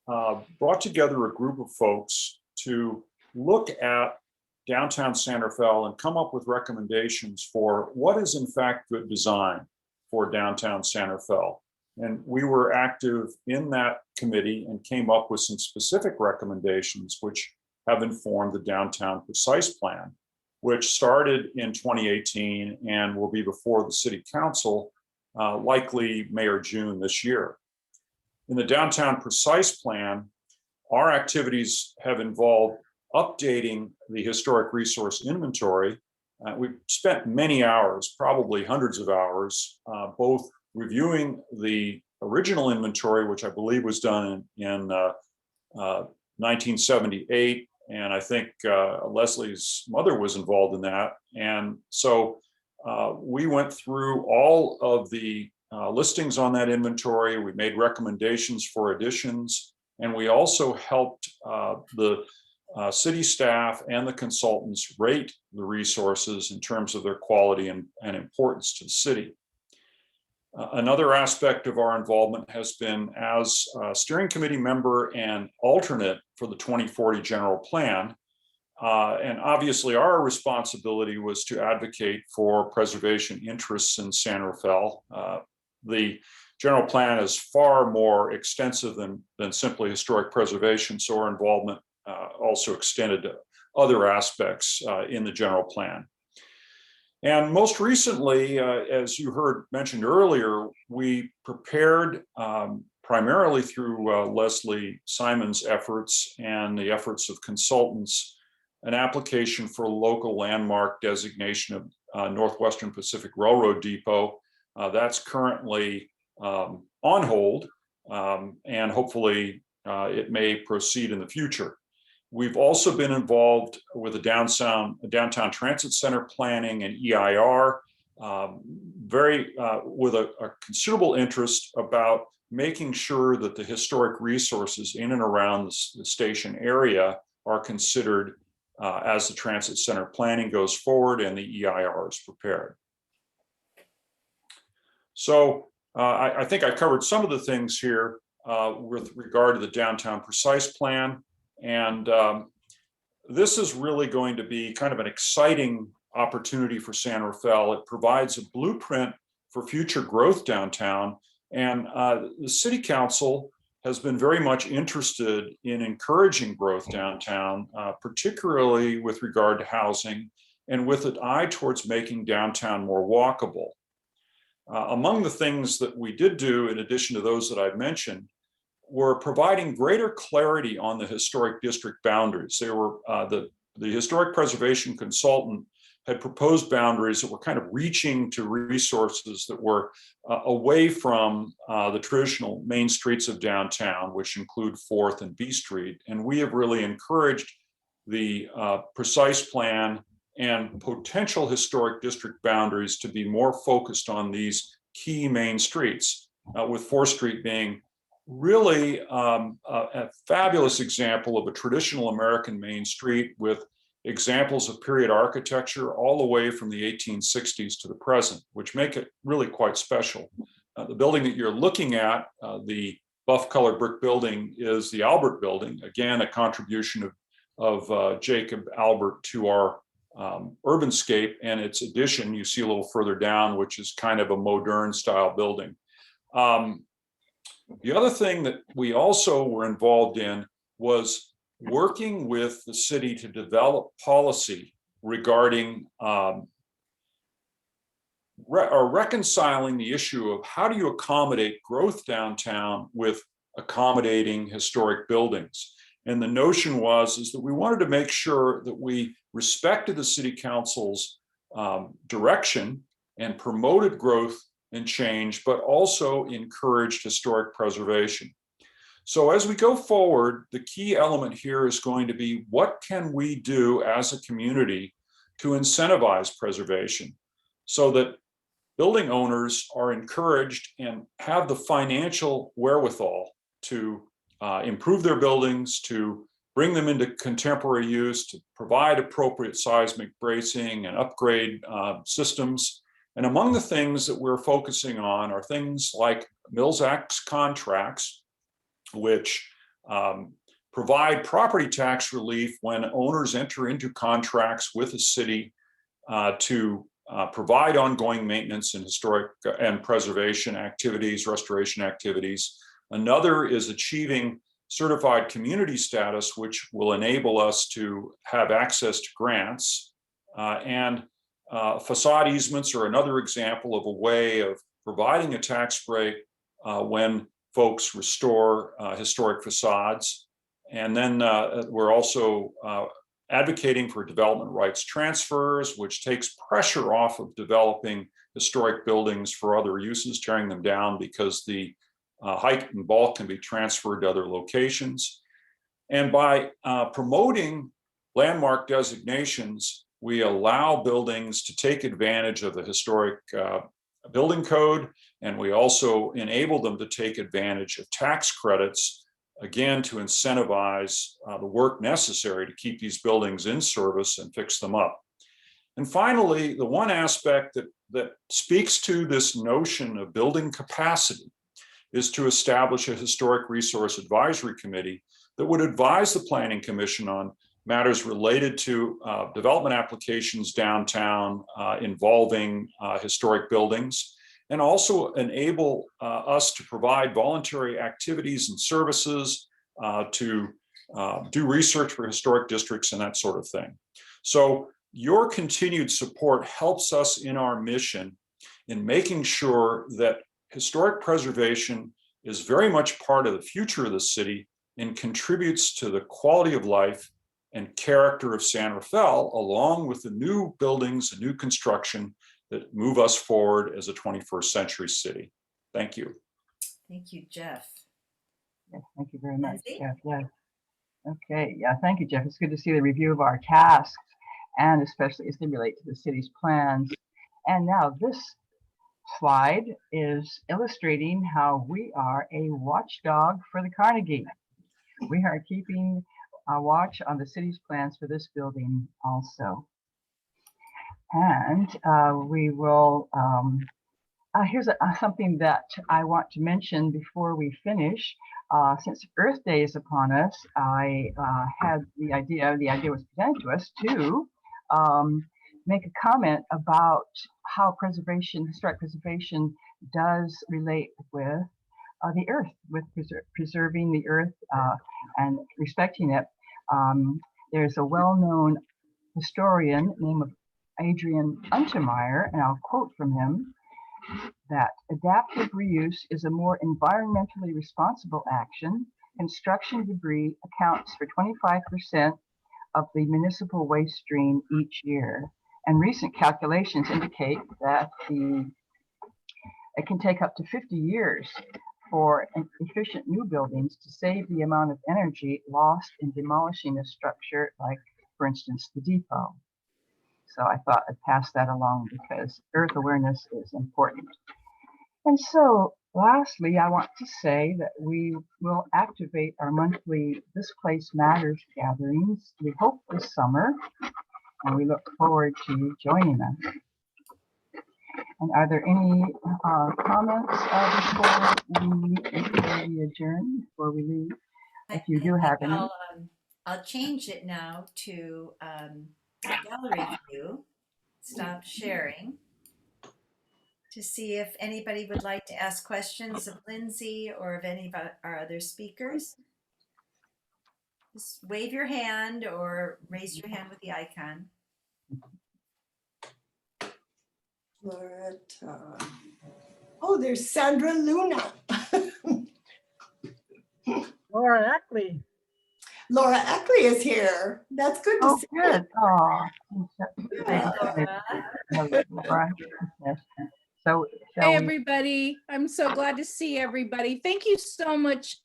brought together a group of folks to look at downtown San Rafael and come up with recommendations for what is in fact good design for downtown San Rafael. And we were active in that committee and came up with some specific recommendations which have informed the downtown precise plan, which started in 2018 and will be before the city council, likely May or June this year. In the downtown precise plan, our activities have involved updating the historic resource inventory. We've spent many hours, probably hundreds of hours, both reviewing the original inventory, which I believe was done in 1978. And I think Leslie's mother was involved in that. And so we went through all of the listings on that inventory. We made recommendations for additions. And we also helped the city staff and the consultants rate the resources in terms of their quality and importance to the city. Another aspect of our involvement has been as a steering committee member and alternate for the 2040 general plan. And obviously our responsibility was to advocate for preservation interests in San Rafael. The general plan is far more extensive than simply historic preservation, so our involvement also extended to other aspects in the general plan. And most recently, as you heard mentioned earlier, we prepared primarily through Leslie Simon's efforts and the efforts of consultants, an application for local landmark designation of Northwestern Pacific Railroad Depot. That's currently on hold, and hopefully it may proceed in the future. We've also been involved with the downtown transit center planning and EIR, with a considerable interest about making sure that the historic resources in and around the station area are considered as the transit center planning goes forward and the EIR is prepared. So I think I covered some of the things here with regard to the downtown precise plan. And this is really going to be kind of an exciting opportunity for San Rafael. It provides a blueprint for future growth downtown. And the city council has been very much interested in encouraging growth downtown, particularly with regard to housing and with an eye towards making downtown more walkable. Among the things that we did do, in addition to those that I've mentioned, were providing greater clarity on the historic district boundaries. They were the historic preservation consultant had proposed boundaries that were kind of reaching to resources that were away from the traditional main streets of downtown, which include 4th and B Street. And we have really encouraged the precise plan and potential historic district boundaries to be more focused on these key main streets, with 4th Street being really a fabulous example of a traditional American main street with examples of period architecture all the way from the 1860s to the present, which make it really quite special. The building that you're looking at, the buff colored brick building, is the Albert Building, again, a contribution of Jacob Albert to our urbanscape, and its addition you see a little further down, which is kind of a modern style building. The other thing that we also were involved in was working with the city to develop policy regarding reconciling the issue of how do you accommodate growth downtown with accommodating historic buildings. And the notion is that we wanted to make sure that we respected the city council's direction and promoted growth and change, but also encouraged historic preservation. So as we go forward, the key element here is going to be, what can we do as a community to incentivize preservation so that building owners are encouraged and have the financial wherewithal to improve their buildings, to bring them into contemporary use, to provide appropriate seismic bracing and upgrade systems. And among the things that we're focusing on are things like Mills Act contracts, which provide property tax relief when owners enter into contracts with a city to provide ongoing maintenance and historic and preservation activities, restoration activities. Another is achieving certified community status, which will enable us to have access to grants. And facade easements are another example of a way of providing a tax break when folks restore historic facades. And then we're also advocating for development rights transfers, which takes pressure off of developing historic buildings for other uses, tearing them down because the height and bulk can be transferred to other locations. And by promoting landmark designations, we allow buildings to take advantage of the historic building code, and we also enable them to take advantage of tax credits, again, to incentivize the work necessary to keep these buildings in service and fix them up. And finally, the one aspect that speaks to this notion of building capacity is to establish a historic resource advisory committee that would advise the Planning Commission on matters related to development applications downtown involving historic buildings, and also enable us to provide voluntary activities and services to do research for historic districts and that sort of thing. So your continued support helps us in our mission in making sure that historic preservation is very much part of the future of the city and contributes to the quality of life and character of San Rafael, along with the new buildings and new construction that move us forward as a 21st century city. Thank you. Thank you, Jeff. Yes, thank you very much, Lindsay? Jeff. Yes. Okay, yeah, thank you, Jeff. It's good to see the review of our tasks, and especially as they relate to the city's plans. And now this slide is illustrating how we are a watchdog for the Carnegie. We are keeping a watch on the city's plans for this building also. And we will, here's something that I want to mention before we finish. Since Earth Day is upon us, I had the idea was presented to us to make a comment about how historic preservation does relate with the earth, with preserving the earth and respecting it. There's a well-known historian named Adrian Untermeyer, and I'll quote from him, that adaptive reuse is a more environmentally responsible action. Construction debris accounts for 25% of the municipal waste stream each year. And recent calculations indicate that it can take up to 50 years for efficient new buildings to save the amount of energy lost in demolishing a structure like, for instance, the depot. So I thought I'd pass that along because earth awareness is important. And so lastly, I want to say that we will activate our monthly This Place Matters gatherings, we hope this summer, and we look forward to you joining us. And are there any comments before we adjourn, before we leave? If you do have any. I'll change it now to gallery view. Stop sharing to see if anybody would like to ask questions of Lindsay or of any of our other speakers. Just wave your hand or raise your hand with the icon. Oh, there's Sandra Luna. Laura Ackley. Laura Ackley is here. That's good to see. Good. Oh, Laura. Yes. So, hey everybody, I'm so glad to see everybody. Thank you so much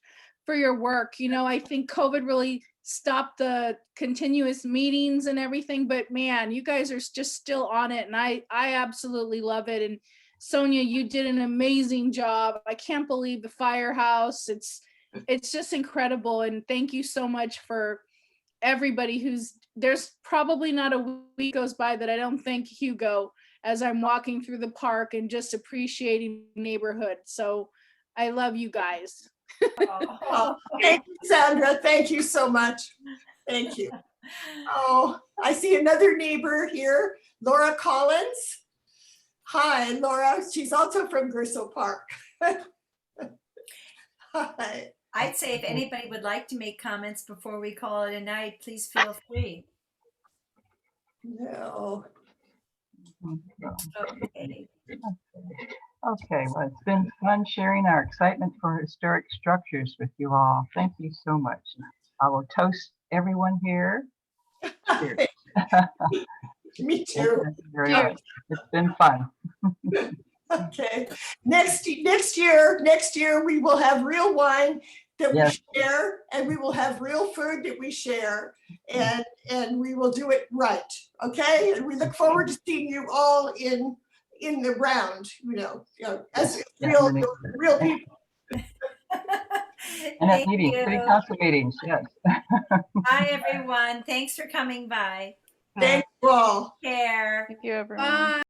for your work. You know, I think COVID really stopped the continuous meetings and everything, but man, you guys are just still on it, and I absolutely love it. And Sonia, you did an amazing job. I can't believe the firehouse. It's just incredible, and thank you so much for everybody there's probably not a week goes by that I don't thank Hugo as I'm walking through the park and just appreciating the neighborhood. So I love you guys. Oh, thank you, Sandra. Thank you so much. Thank you. Oh, I see another neighbor here, Laura Collins. Hi, Laura. She's also from Gristle Park. Hi. I'd say if anybody would like to make comments before we call it a night, please feel free. No. Okay. Okay, well, it's been fun sharing our excitement for historic structures with you all. Thank you so much. I will toast everyone here. Cheers. Me too. It's been fun. Okay. Next year we will have real wine that we share, and we will have real food that we share, and we will do it right. Okay. And we look forward to seeing you all in the round, as real people. And at meetings, city council meetings, yes. Bye, everyone. Thanks for coming by. Thank you all. Care. Thank you, everyone. Bye.